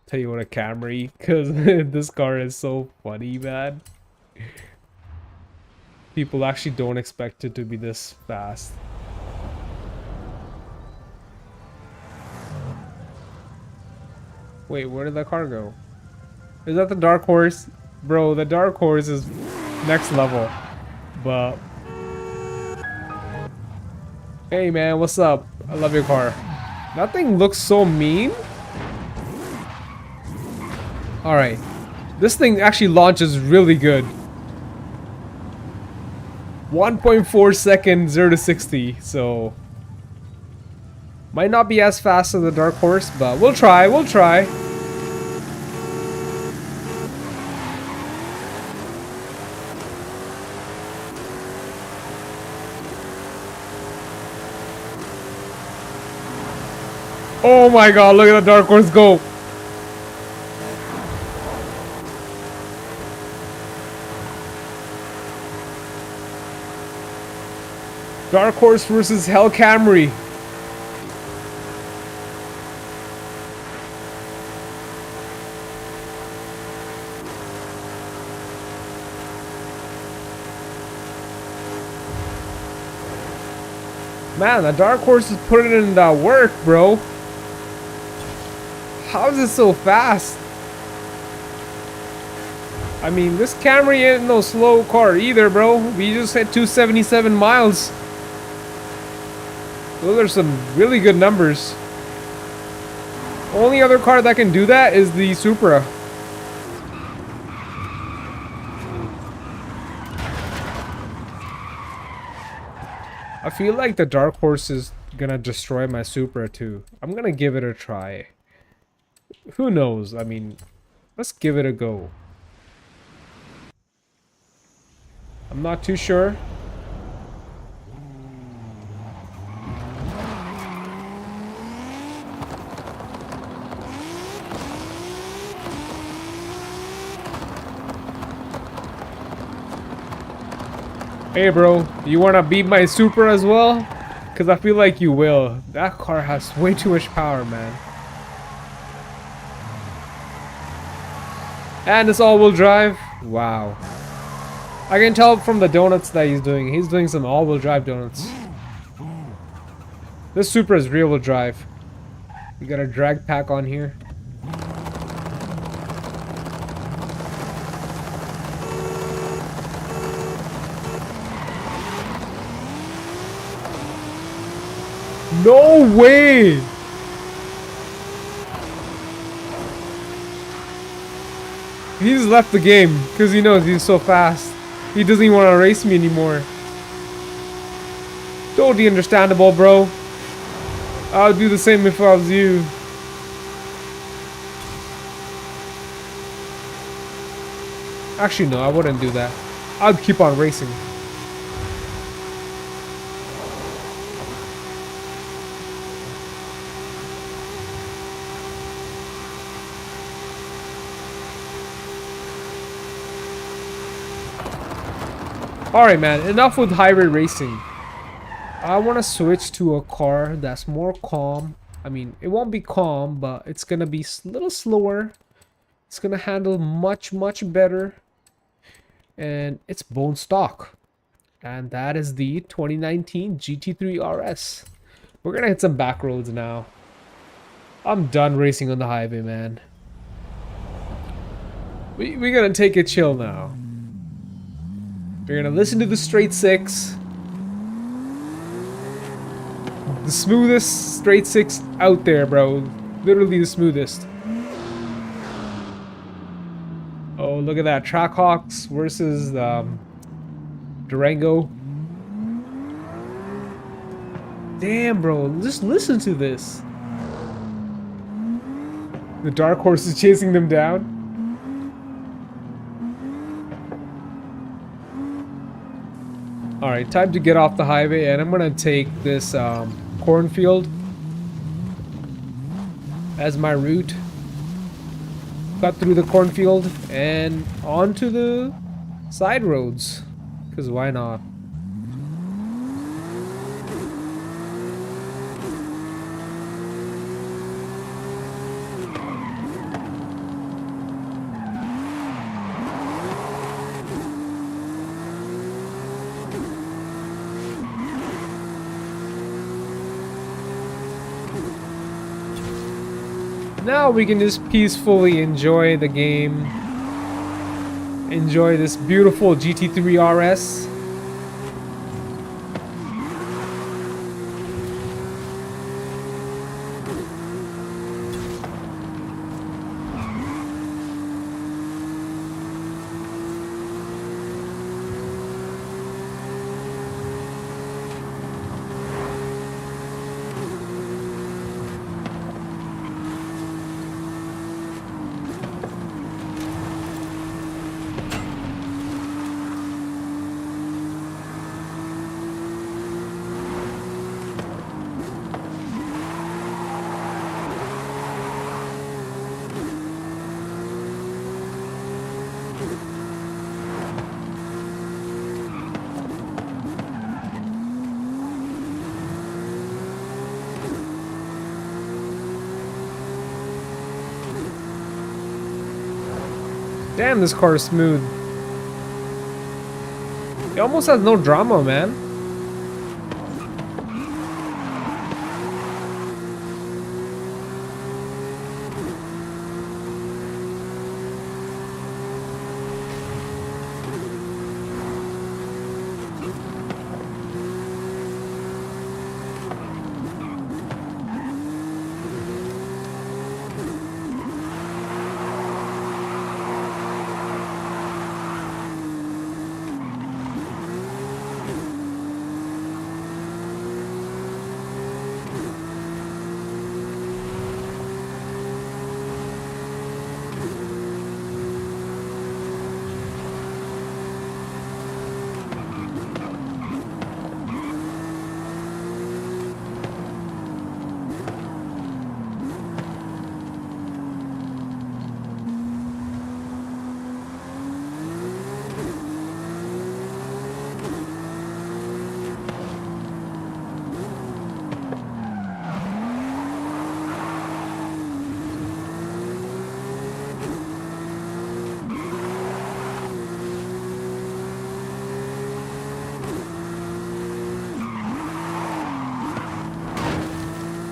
Toyota Camry, because this car is so funny, man. People actually don't expect it to be this fast. Wait, where did that car go? Is that the Dark Horse? Bro, the Dark Horse is next level. But hey man, what's up? I love your car. That thing looks so mean. Alright. This thing actually launches really good. 1.4 seconds 0 to 60, so might not be as fast as the Dark Horse, but we'll try, we'll try. Oh my god, look at the Dark Horse go. Dark Horse versus Hell Camry. Man, the Dark Horse is putting in that work, bro. How is it so fast? I mean, this Camry ain't no slow car either, bro. We just hit 277 miles. Those are some really good numbers. Only other car that can do that is the Supra. I feel like the Dark Horse is gonna destroy my Supra too. I'm gonna give it a try. Who knows? I mean, let's give it a go. I'm not too sure. Hey bro, you wanna beat my Supra as well? Cause I feel like you will. That car has way too much power, man. And it's all-wheel drive. Wow. I can tell from the donuts that he's doing. He's doing some all-wheel drive donuts. This Supra is rear-wheel drive. You got a drag pack on here. No way! He's left the game because he knows he's so fast. He doesn't even want to race me anymore. Totally understandable, bro. I would do the same if I was you. Actually, no, I wouldn't do that. I'd keep on racing. Alright, man, enough with highway racing. I want to switch to a car that's more calm. I mean, it won't be calm, but it's gonna be a little slower. It's gonna handle much better. And it's bone stock. And that is the 2019 GT3 RS. We're gonna hit some back roads now. I'm done racing on the highway, man. We're gonna take it chill now. We're gonna listen to the straight six. The smoothest straight six out there, bro. Literally the smoothest. Oh, look at that. Trackhawks versus Durango. Damn, bro. Just listen to this. The dark horse is chasing them down. Alright, time to get off the highway, and I'm gonna take this cornfield as my route. Cut through the cornfield and onto the side roads, because why not? Now we can just peacefully enjoy the game. Enjoy this beautiful GT3 RS. Damn, this car is smooth. It almost has no drama, man.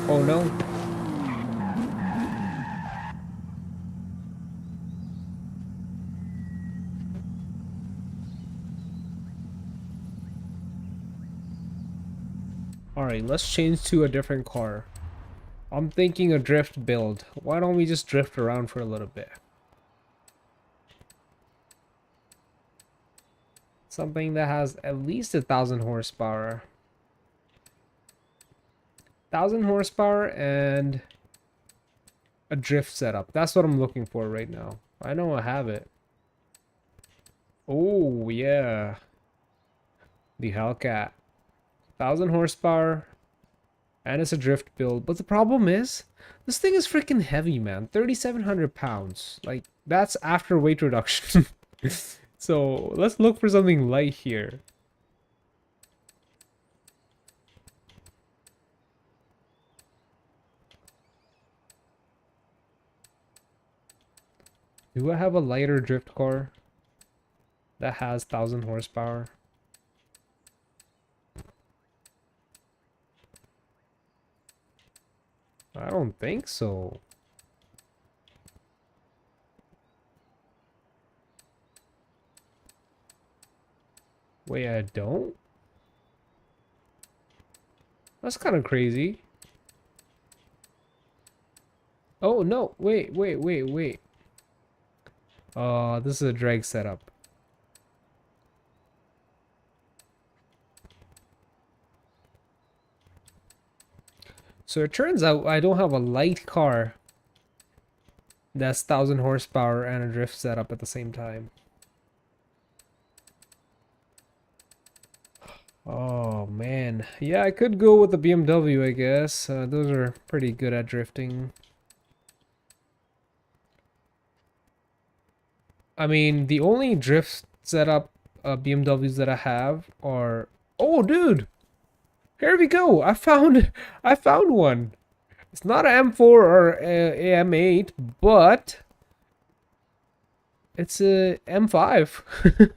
Oh no. Alright, let's change to a different car. I'm thinking a drift build. Why don't we just drift around for a little bit? Something that has at least 1,000 horsepower. 1,000 horsepower and a drift setup. That's what I'm looking for right now. I know I have it. Oh, yeah. The Hellcat. 1,000 horsepower. And it's a drift build. But the problem is, this thing is freaking heavy, man. 3,700 pounds. Like, that's after weight reduction. So, let's look for something light here. Do I have a lighter drift car that has 1,000 horsepower? I don't think so. Wait, I don't? That's kind of crazy. Oh, no. Wait. This is a drag setup. So it turns out I don't have a light car that's 1,000 horsepower and a drift setup at the same time. Oh man, yeah, I could go with the BMW, I guess. Those are pretty good at drifting. I mean, the only drift setup BMWs that I have are... Oh, dude! Here we go! I found one! It's not an M4 or a M8, but... It's a M5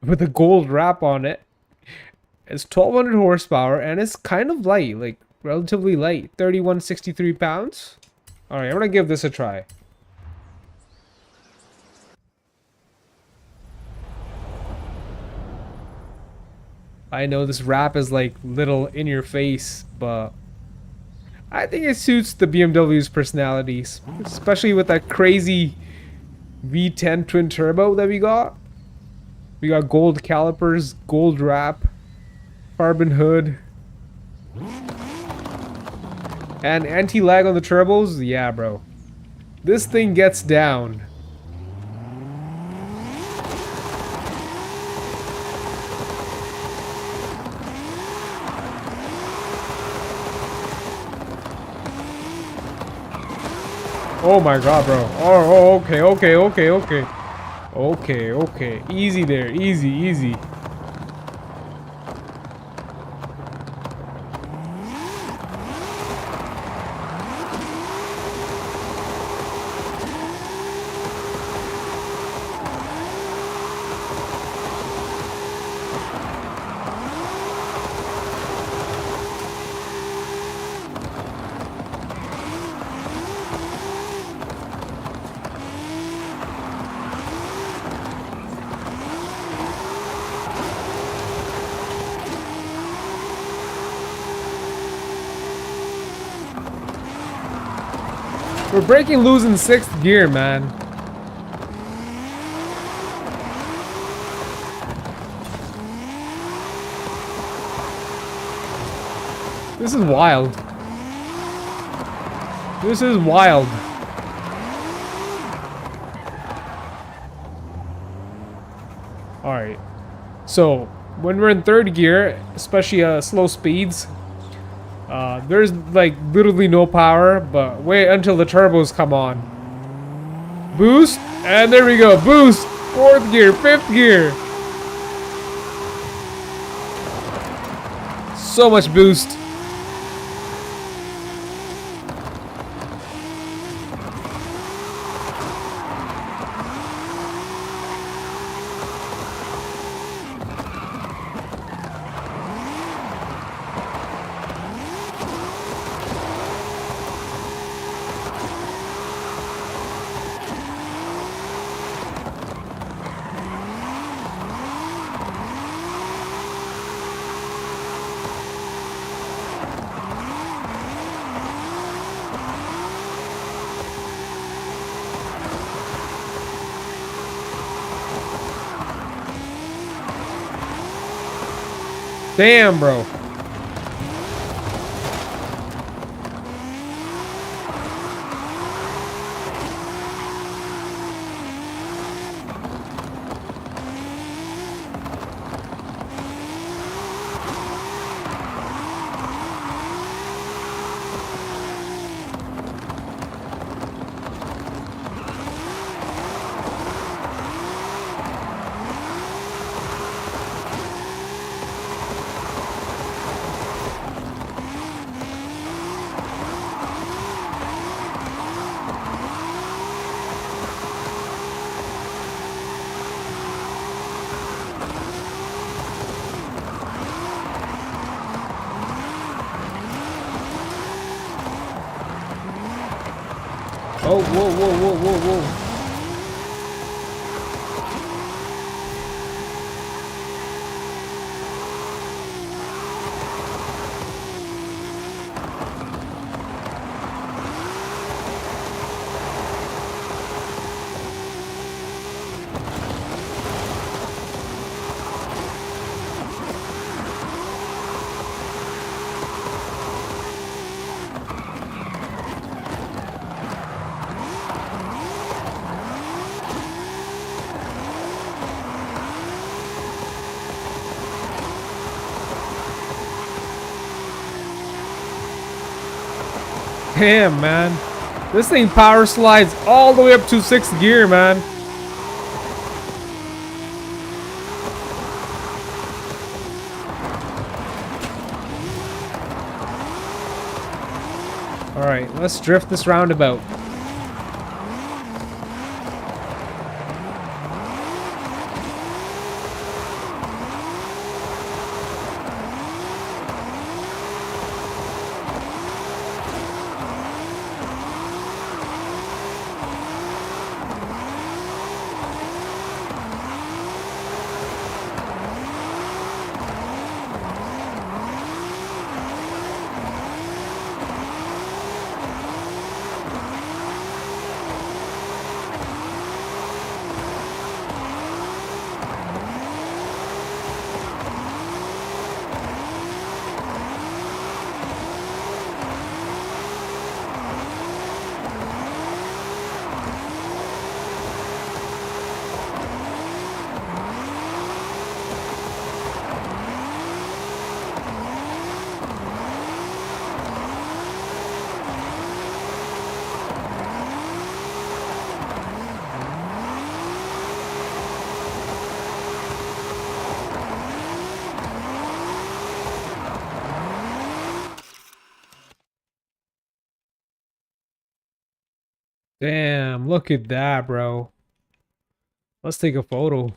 with a gold wrap on it. It's 1,200 horsepower and it's kind of light, like relatively light, 3,163 pounds. All right, I'm gonna give this a try. I know this wrap is like little in your face, but I think it suits the BMW's personalities, especially with that crazy V10 twin turbo that we got. We got gold calipers, gold wrap, carbon hood, and anti-lag on the turbos. Yeah, bro, this thing gets down. Oh my god, bro. Oh, okay. Easy there, easy. We're breaking loose in 6th gear, man. This is wild. This is wild. Alright. So, when we're in 3rd gear, especially slow speeds, there's like literally no power, but wait until the turbos come on. Boost, and there we go. Boost, 4th gear, 5th gear. So much boost. Damn, bro. Oh, whoa, whoa, whoa, whoa, whoa. Damn, man. This thing power slides all the way up to 6th gear, man. Alright, let's drift this roundabout. Damn, look at that, bro. Let's take a photo.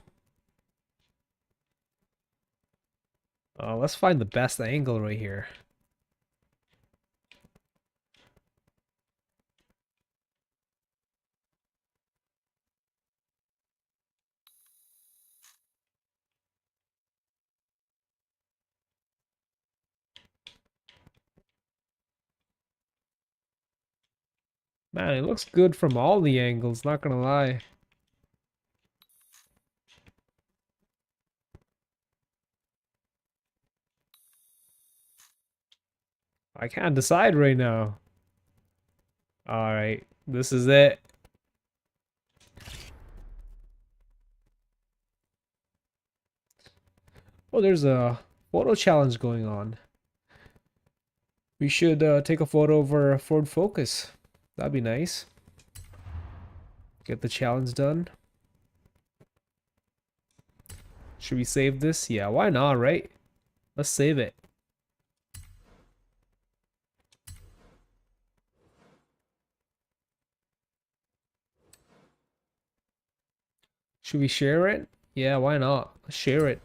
Let's find the best angle right here. Man, it looks good from all the angles, not gonna lie. I can't decide right now. Alright, this is it. Oh, there's a photo challenge going on. We should take a photo of our Ford Focus. That'd be nice. Get the challenge done. Should we save this? Yeah, why not, right? Let's save it. Should we share it? Yeah, why not? Let's share it.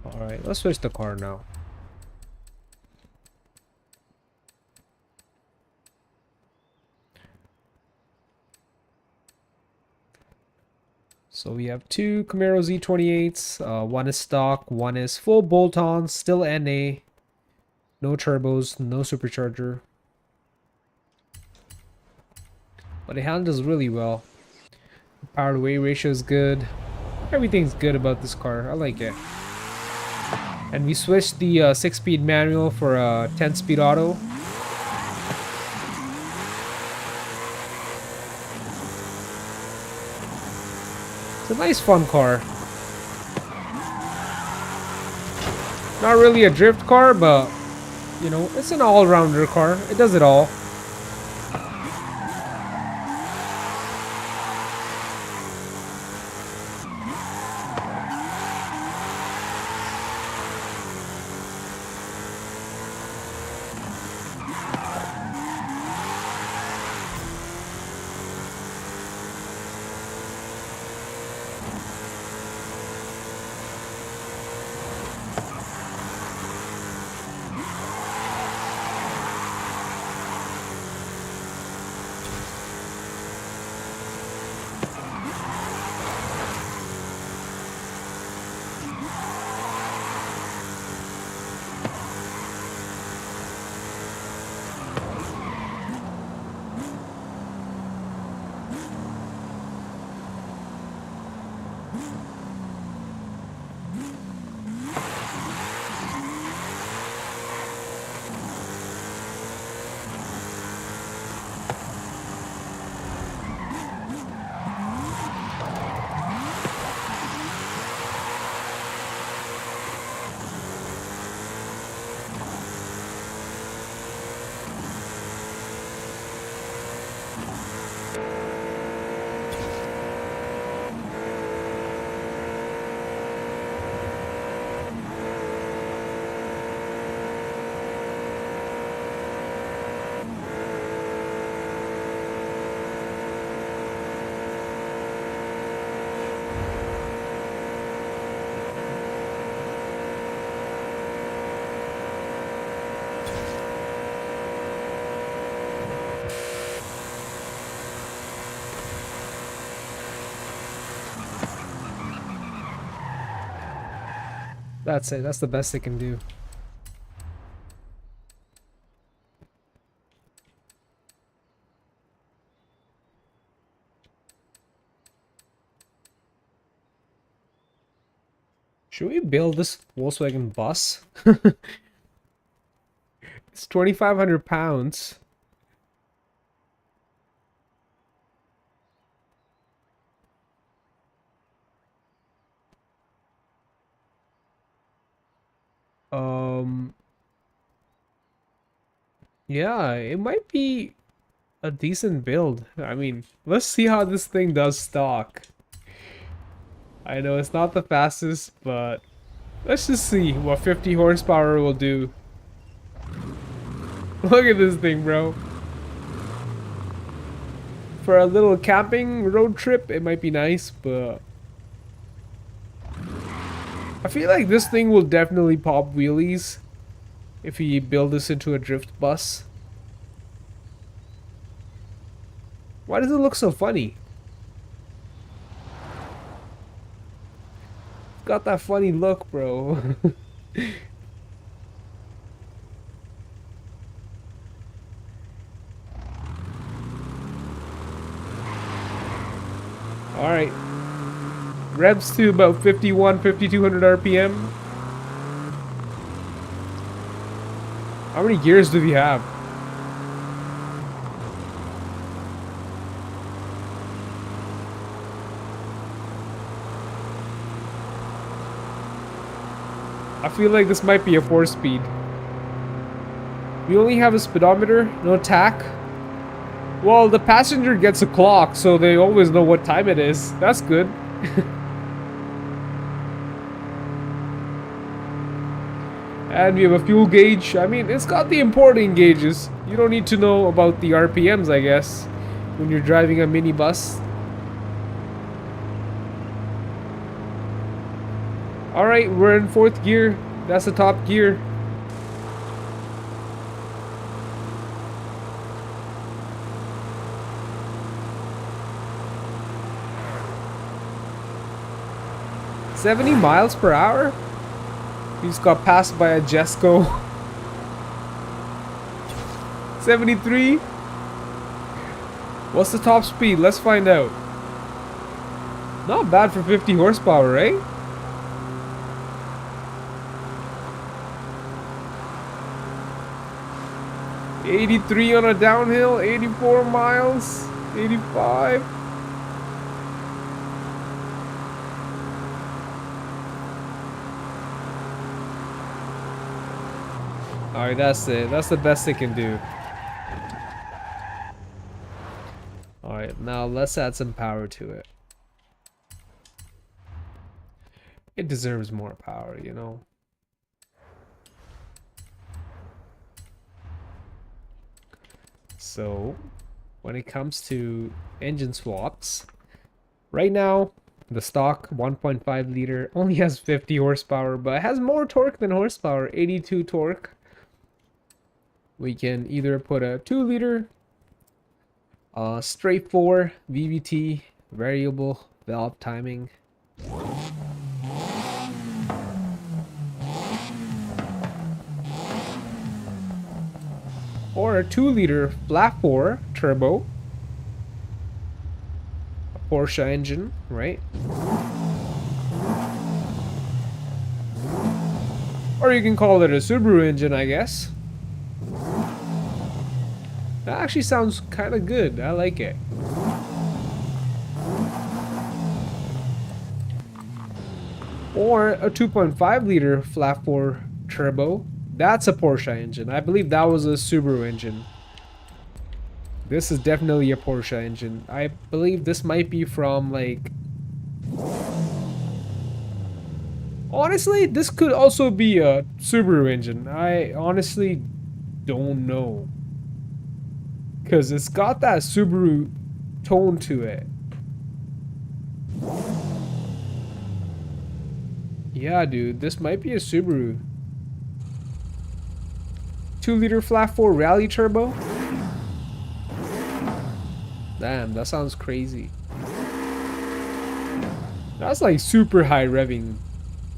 Alright, let's switch the car now. So we have two Camaro Z28s. One is stock, one is full bolt-on, still NA. No turbos, no supercharger. But it handles really well. Power to weight ratio is good. Everything's good about this car. I like it. And we switched the 6-speed manual for a 10-speed auto. It's a nice fun car. Not really a drift car, but you know, it's an all-rounder car. It does it all. That's it. That's the best it can do. Should we build this Volkswagen bus? It's 2,500 pounds. Um, yeah, it might be a decent build. I mean, let's see how this thing does stock. I know it's not the fastest, but let's just see what 50 horsepower will do. Look at this thing, bro. For a little camping road trip, it might be nice, but I feel like this thing will definitely pop wheelies if you build this into a drift bus. Why does it look so funny? Got that funny look, bro. Alright. Revs to about 5,200 RPM. How many gears do we have? I feel like this might be a 4-speed. We only have a speedometer, no tach. Well, the passenger gets a clock, so they always know what time it is. That's good. And we have a fuel gauge. I mean, it's got the important gauges. You don't need to know about the RPMs, I guess, when you're driving a minibus. Alright, we're in 4th gear. That's the top gear. $70 miles per hour? We just got passed by a Jesco. 73. What's the top speed? Let's find out. Not bad for 50 horsepower, right? $83 on a downhill, 84 miles, 85. Alright, that's it. That's the best it can do. Alright, now let's add some power to it. It deserves more power, you know. So, when it comes to engine swaps, right now, the stock 1.5 liter only has 50 horsepower, but it has more torque than horsepower, 82 torque. We can either put a 2 liter, straight 4 VVT, variable valve timing. Or a 2 liter flat 4 turbo. A Porsche engine, right? Or you can call it a Subaru engine, I guess. That actually sounds kind of good. I like it. Or a 2.5 liter flat 4 turbo. That's a Porsche engine. I believe that was a Subaru engine. This is definitely a Porsche engine. I believe this might be from like... Honestly, this could also be a Subaru engine. I honestly don't know. Because it's got that Subaru tone to it. Yeah, dude, this might be a Subaru. 2 liter flat 4 rally turbo. Damn, that sounds crazy. That's like super high revving.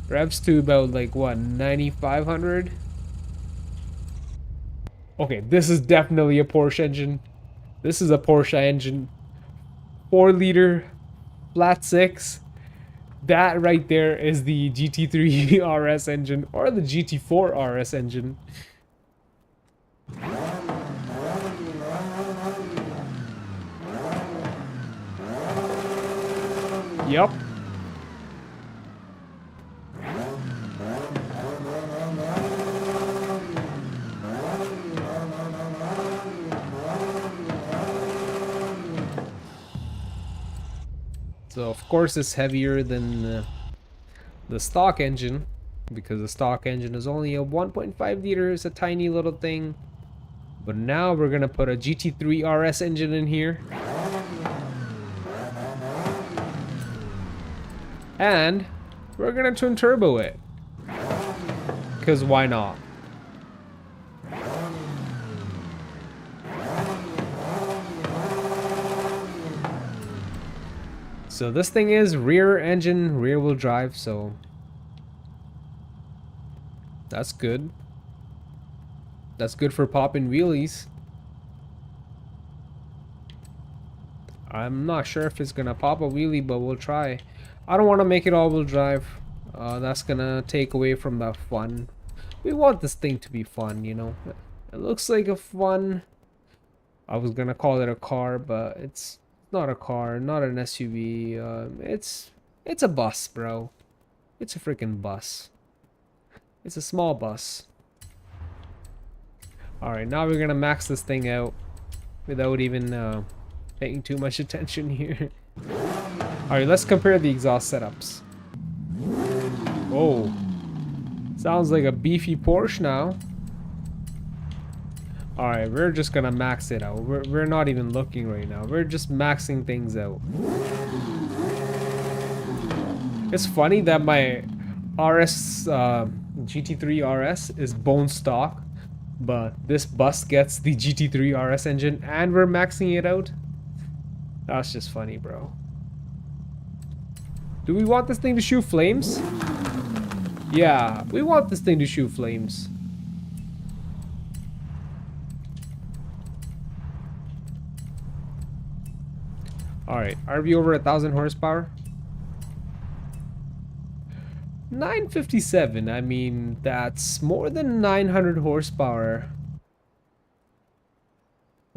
Revs to about like what, 9,500? Okay, this is definitely a Porsche engine. This is a Porsche engine. 4 liter flat 6. That right there is the GT3 RS engine or the GT4 RS engine. Yep. So of course it's heavier than the stock engine, because the stock engine is only a 1.5 liter. It's a tiny little thing. But now we're gonna put a GT3 RS engine in here. And we're gonna twin turbo it. Because why not? So this thing is rear engine, rear wheel drive, so that's good. That's good for popping wheelies. I'm not sure if it's gonna pop a wheelie, but we'll try. I don't want to make it all-wheel drive. That's gonna take away from the fun. We want this thing to be fun, you know. It looks like a fun... I was gonna call it a car, but it's not a car, not an SUV. It's a bus, bro. It's a freaking bus. It's a small bus. Alright, now we're gonna max this thing out without even paying too much attention here. Alright, let's compare the exhaust setups. Oh, sounds like a beefy Porsche now. Alright, we're just gonna max it out. We're not even looking right now. We're just maxing things out. It's funny that my RS GT3 RS is bone stock, but this bus gets the GT3 RS engine and we're maxing it out. That's just funny, bro. Do we want this thing to shoot flames? Yeah, we want this thing to shoot flames. Alright, are we over 1,000 horsepower? 957, I mean, that's more than 900 horsepower.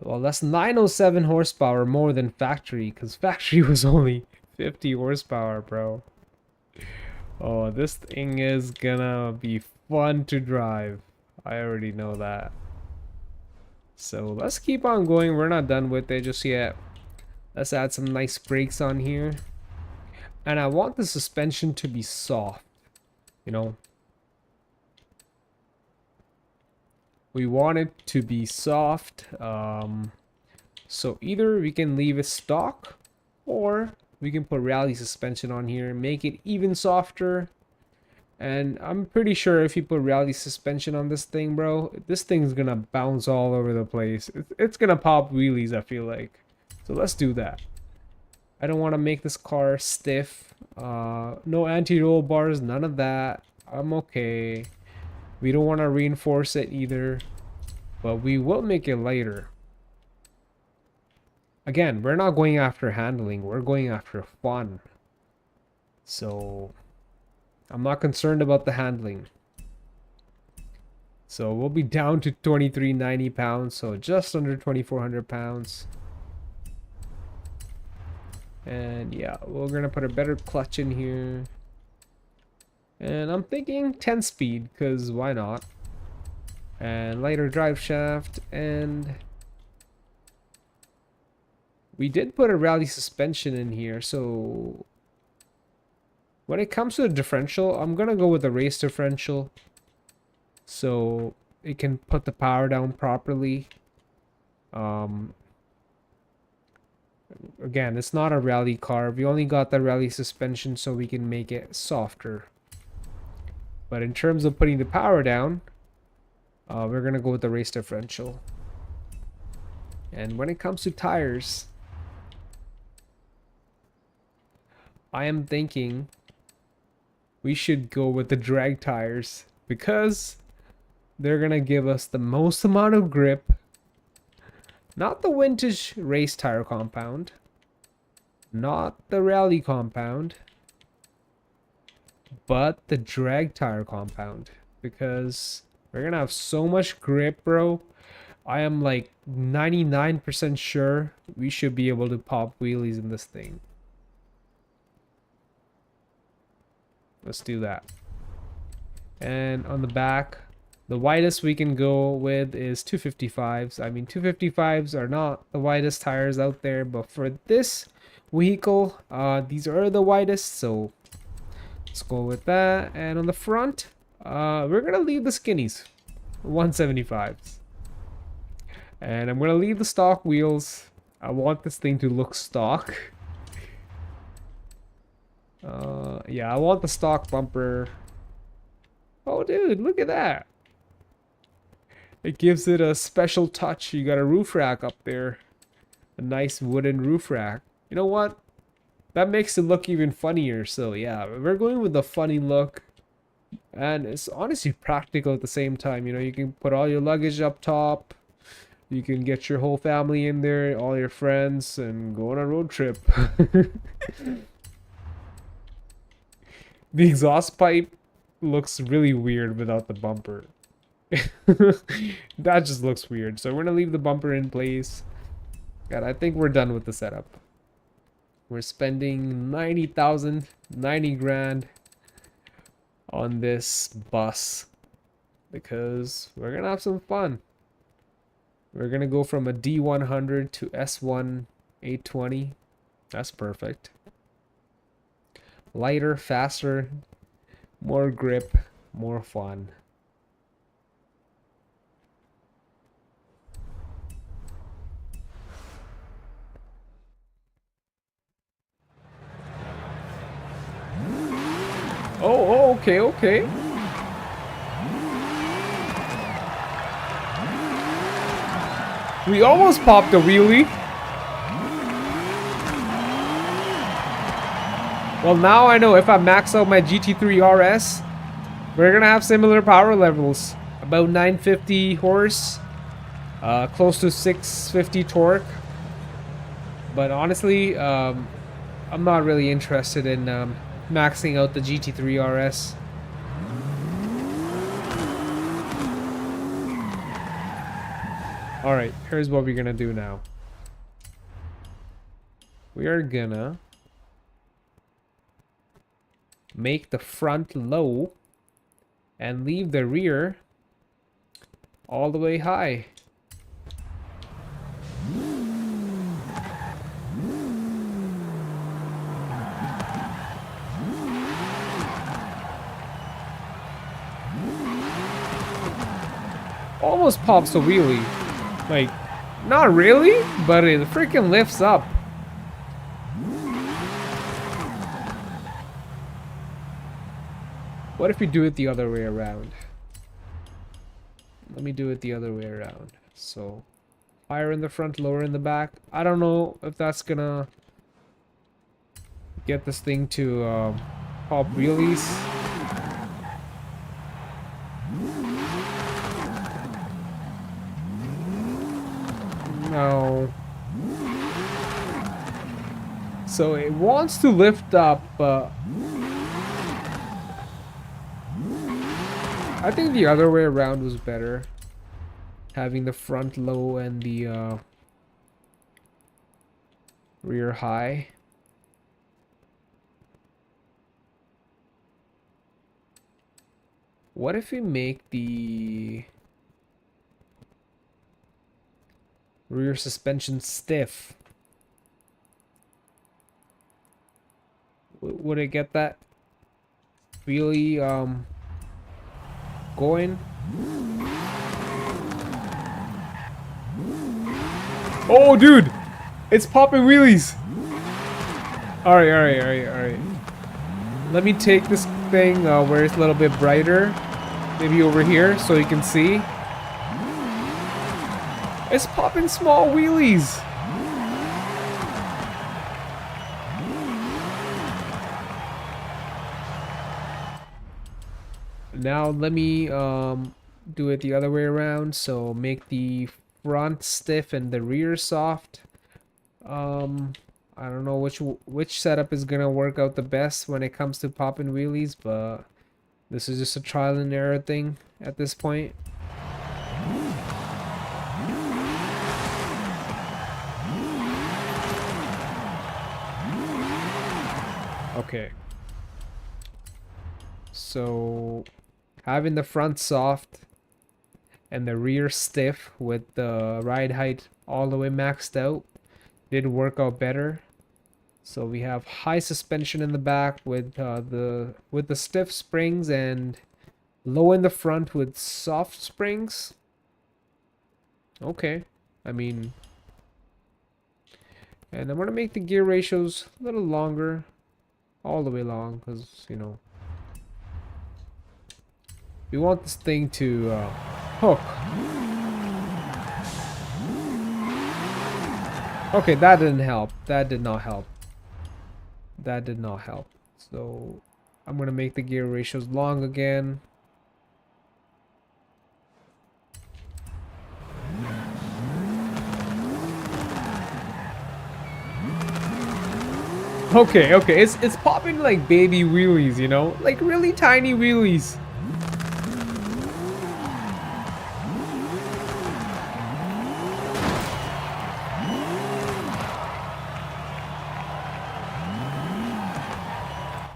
Well, that's 907 horsepower more than factory, because factory was only 50 horsepower, bro. Oh, this thing is gonna be fun to drive. I already know that. So let's keep on going. We're not done with it just yet. Let's add some nice brakes on here. And I want the suspension to be soft. You know, we want it to be soft. So either we can leave it stock, or we can put rally suspension on here, make it even softer. And I'm pretty sure if you put rally suspension on this thing, bro, this thing's gonna bounce all over the place. It's gonna pop wheelies, I feel like. So let's do that. I don't want to make this car stiff. No anti-roll bars, none of that. I'm okay. We don't want to reinforce it either, but we will make it lighter. Again, we're not going after handling, we're going after fun. So I'm not concerned about the handling. So we'll be down to 2390 pounds, so just under 2400 pounds. And yeah, we're gonna put a better clutch in here. And I'm thinking 10 speed, because why not? And lighter drive shaft, and we did put a rally suspension in here, so when it comes to the differential, I'm gonna go with a race differential, so it can put the power down properly. Again, it's not a rally car. We only got the rally suspension so we can make it softer. But in terms of putting the power down, we're gonna go with the race differential. And when it comes to tires, I am thinking we should go with the drag tires, because they're gonna give us the most amount of grip. Not the vintage race tire compound, not the rally compound, but the drag tire compound, because we're gonna have so much grip, bro. I am like 99% sure we should be able to pop wheelies in this thing. Let's do that. And on the back, the widest we can go with is 255s. I mean, 255s are not the widest tires out there, but for this vehicle, these are the widest, so let's go with that. And on the front, we're gonna leave the skinnies, 175s. And I'm gonna leave the stock wheels. I want this thing to look stock. Yeah, I want the stock bumper. Oh, dude, look at that. It gives it a special touch. You got a roof rack up there. A nice wooden roof rack. You know what? That makes it look even funnier. So yeah, we're going with the funny look. And it's honestly practical at the same time. You know, you can put all your luggage up top. You can get your whole family in there, all your friends, and go on a road trip. The exhaust pipe looks really weird without the bumper. That just looks weird. So we're gonna leave the bumper in place. And I think we're done with the setup. We're spending 90,000, 90 grand on this bus because we're gonna have some fun. We're gonna go from a D100 to S1 820. That's perfect. Lighter, faster, more grip, more fun. Oh, okay, okay. We almost popped a wheelie. Well, now I know if I max out my GT3 RS, we're gonna have similar power levels. About 950 horse, close to 650 torque. But honestly, I'm not really interested in maxing out the GT3 RS. Alright, here's what we're gonna do now. We are gonna make the front low and leave the rear all the way high. Almost pops a wheelie. Like, not really, but it freaking lifts up. What if we do it the other way around? Let me do it the other way around. So, higher in the front, lower in the back. I don't know if that's gonna get this thing to pop wheelies. No. So it wants to lift up, but I think the other way around was better. Having the front low and the rear high. What if we make the rear suspension stiff? Would it get that wheelie going? Oh, dude! It's popping wheelies! Alright. Let me take this thing where it's a little bit brighter. Maybe over here so you can see. It's popping small wheelies! Now let me do it the other way around. So make the front stiff and the rear soft. I don't know which setup is gonna work out the best when it comes to popping wheelies, but this is just a trial and error thing at this point. Okay. So having the front soft and the rear stiff with the ride height all the way maxed out did work out better. So we have high suspension in the back with the stiff springs and low in the front with soft springs. Okay, I mean, and I'm gonna make the gear ratios a little longer, all the way long, because you know we want this thing to hook. Okay, that didn't help. That did not help. That did not help. So I'm gonna make the gear ratios long again. Okay, it's popping like baby wheelies, you know, like really tiny wheelies.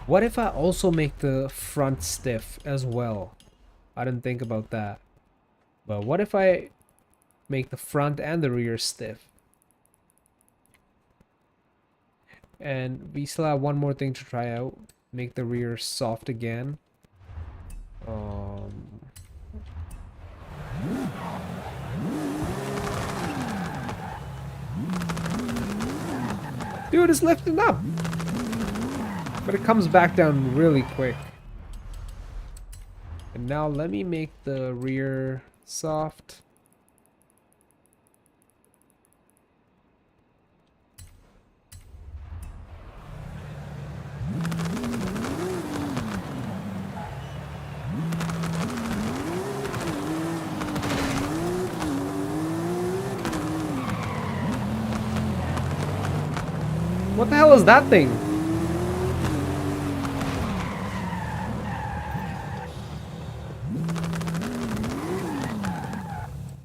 What if I also make the front stiff as well? I didn't think about that. But what if I make the front and the rear stiff? And we still have one more thing to try out. Make the rear soft again. Dude, it's lifting up! But it comes back down really quick. And now let me make the rear soft. What the hell is that thing?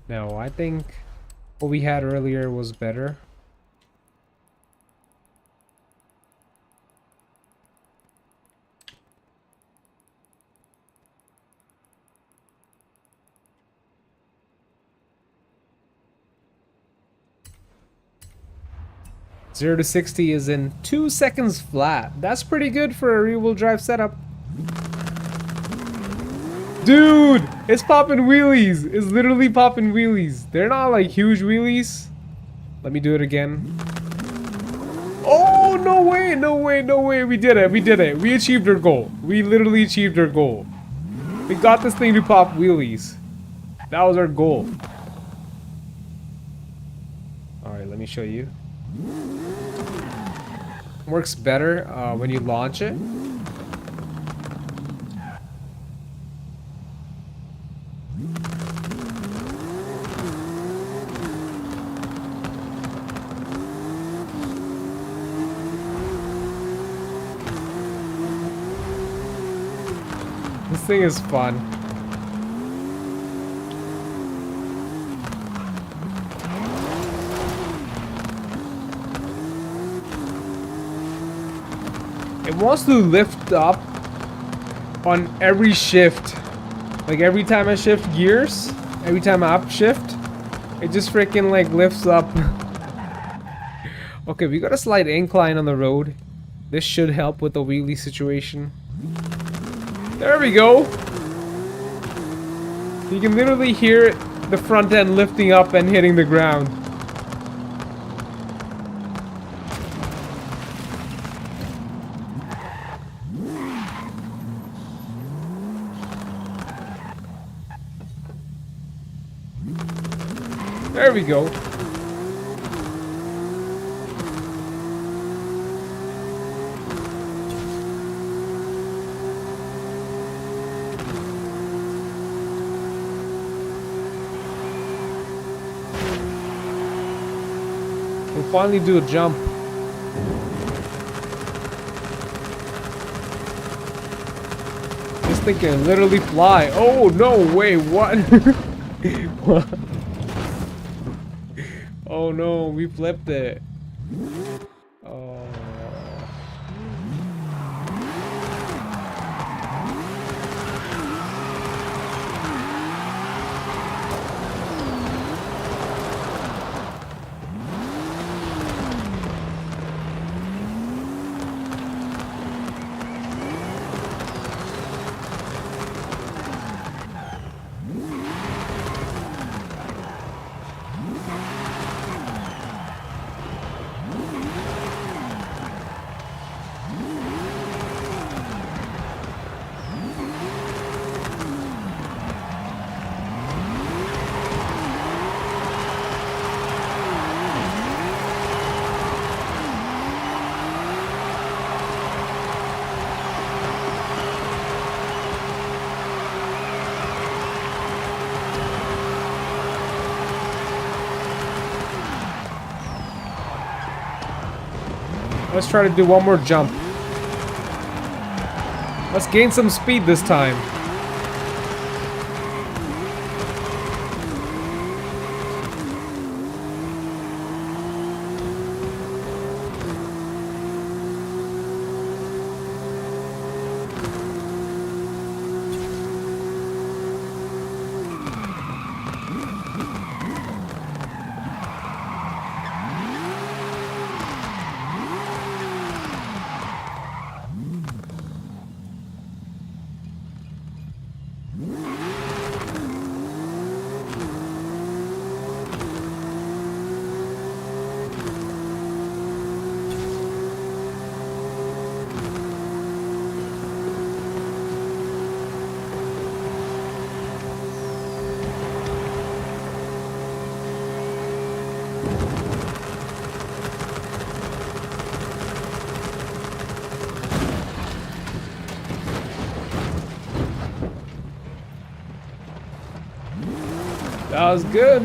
No, I think what we had earlier was better. Zero to 60 is in 2 seconds flat. That's pretty good for a rear-wheel drive setup. Dude, it's popping wheelies. It's literally popping wheelies. They're not like huge wheelies. Let me do it again. Oh, no way, no way, no way. We did it, we did it. We achieved our goal. We literally achieved our goal. We got this thing to pop wheelies. That was our goal. Alright, let me show you. Works better when you launch it. This thing is fun. It wants to lift up on every shift. Like every time I shift gears, every time I upshift, it just freaking like lifts up. Okay, we got a slight incline on the road. This should help with the wheelie situation. There we go. You can literally hear the front end lifting up and hitting the ground. There we go. We'll finally do a jump. This thing can literally fly. Oh, no way, what? What? Oh no, we flipped it. Oh. Let's try to do one more jump. Let's gain some speed this time. That was good.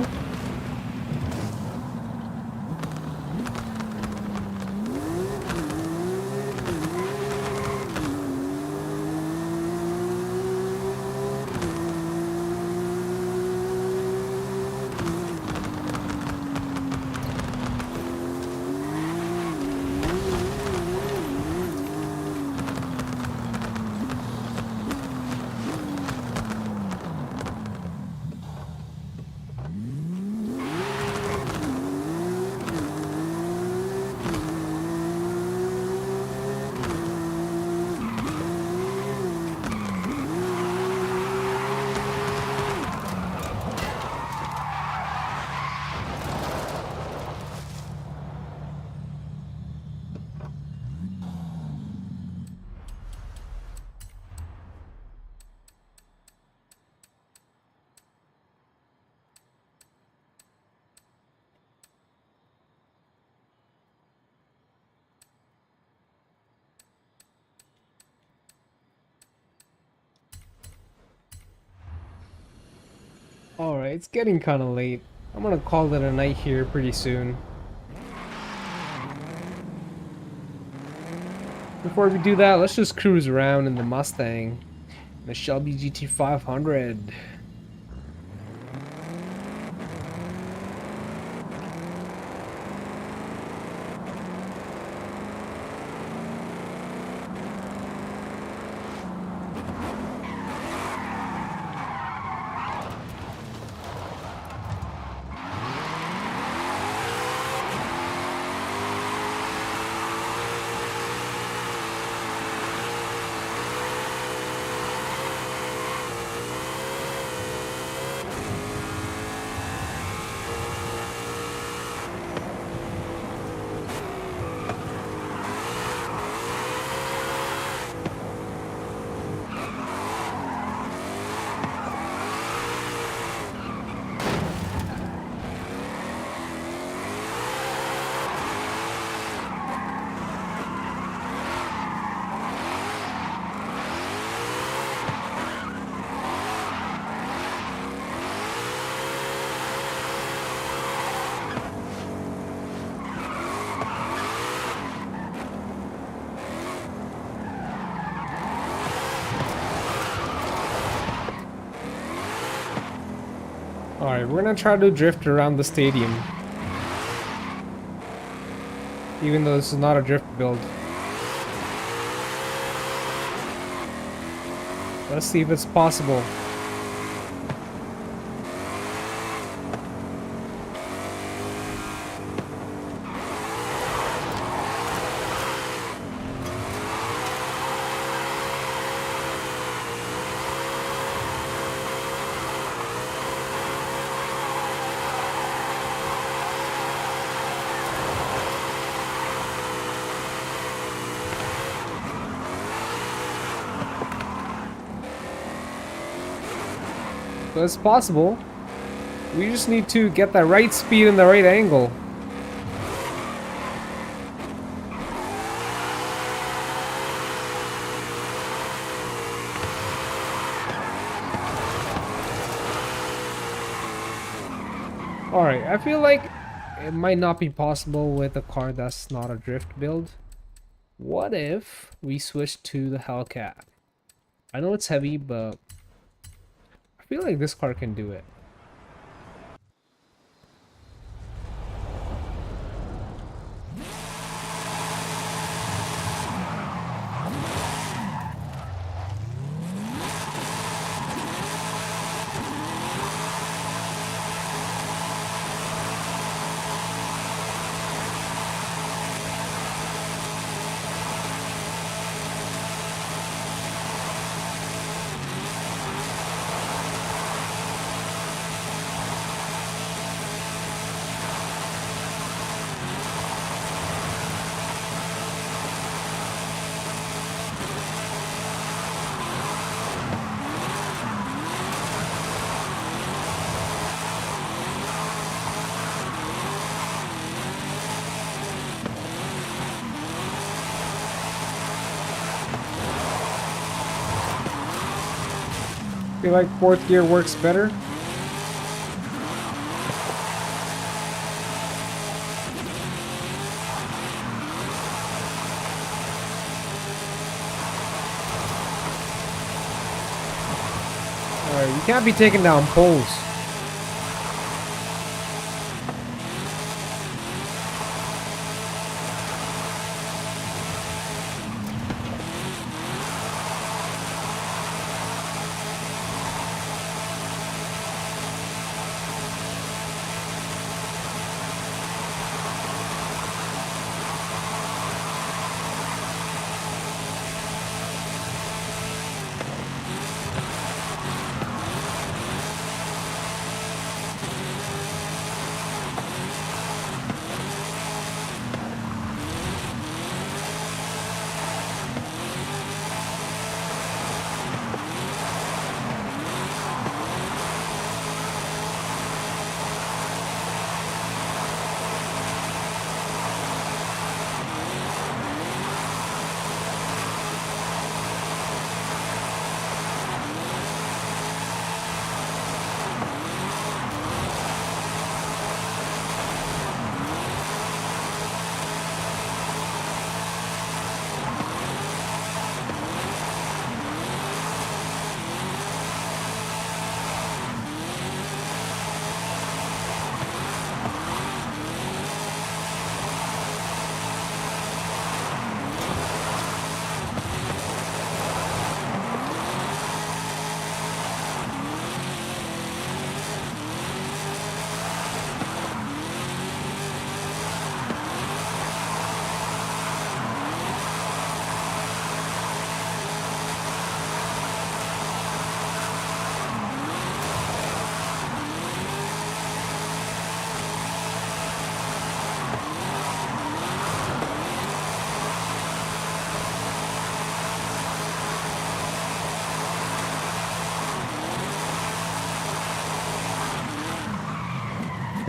Alright, it's getting kind of late. I'm gonna call it a night here pretty soon. Before we do that, let's just cruise around in the Mustang. The Shelby GT500. Alright, we're gonna try to drift around the stadium. Even though this is not a drift build. Let's see if it's possible. So it's possible. We just need to get the right speed and the right angle. Alright, I feel like it might not be possible with a car that's not a drift build. What if we switch to the Hellcat? I know it's heavy, but I feel like this car can do it. Feel like fourth gear works better. Alright, you can't be taking down poles.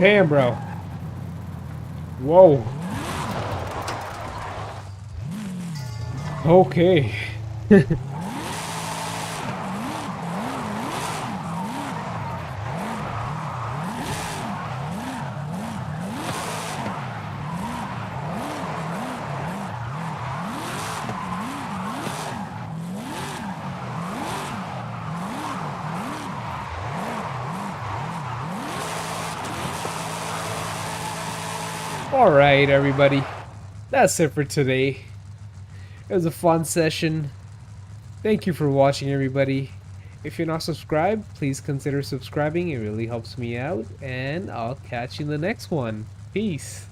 Damn, bro. Whoa. Okay. Alright, everybody. That's it for today. It was a fun session. Thank you for watching, everybody. If you're not subscribed, please consider subscribing. It really helps me out. And I'll catch you in the next one. Peace.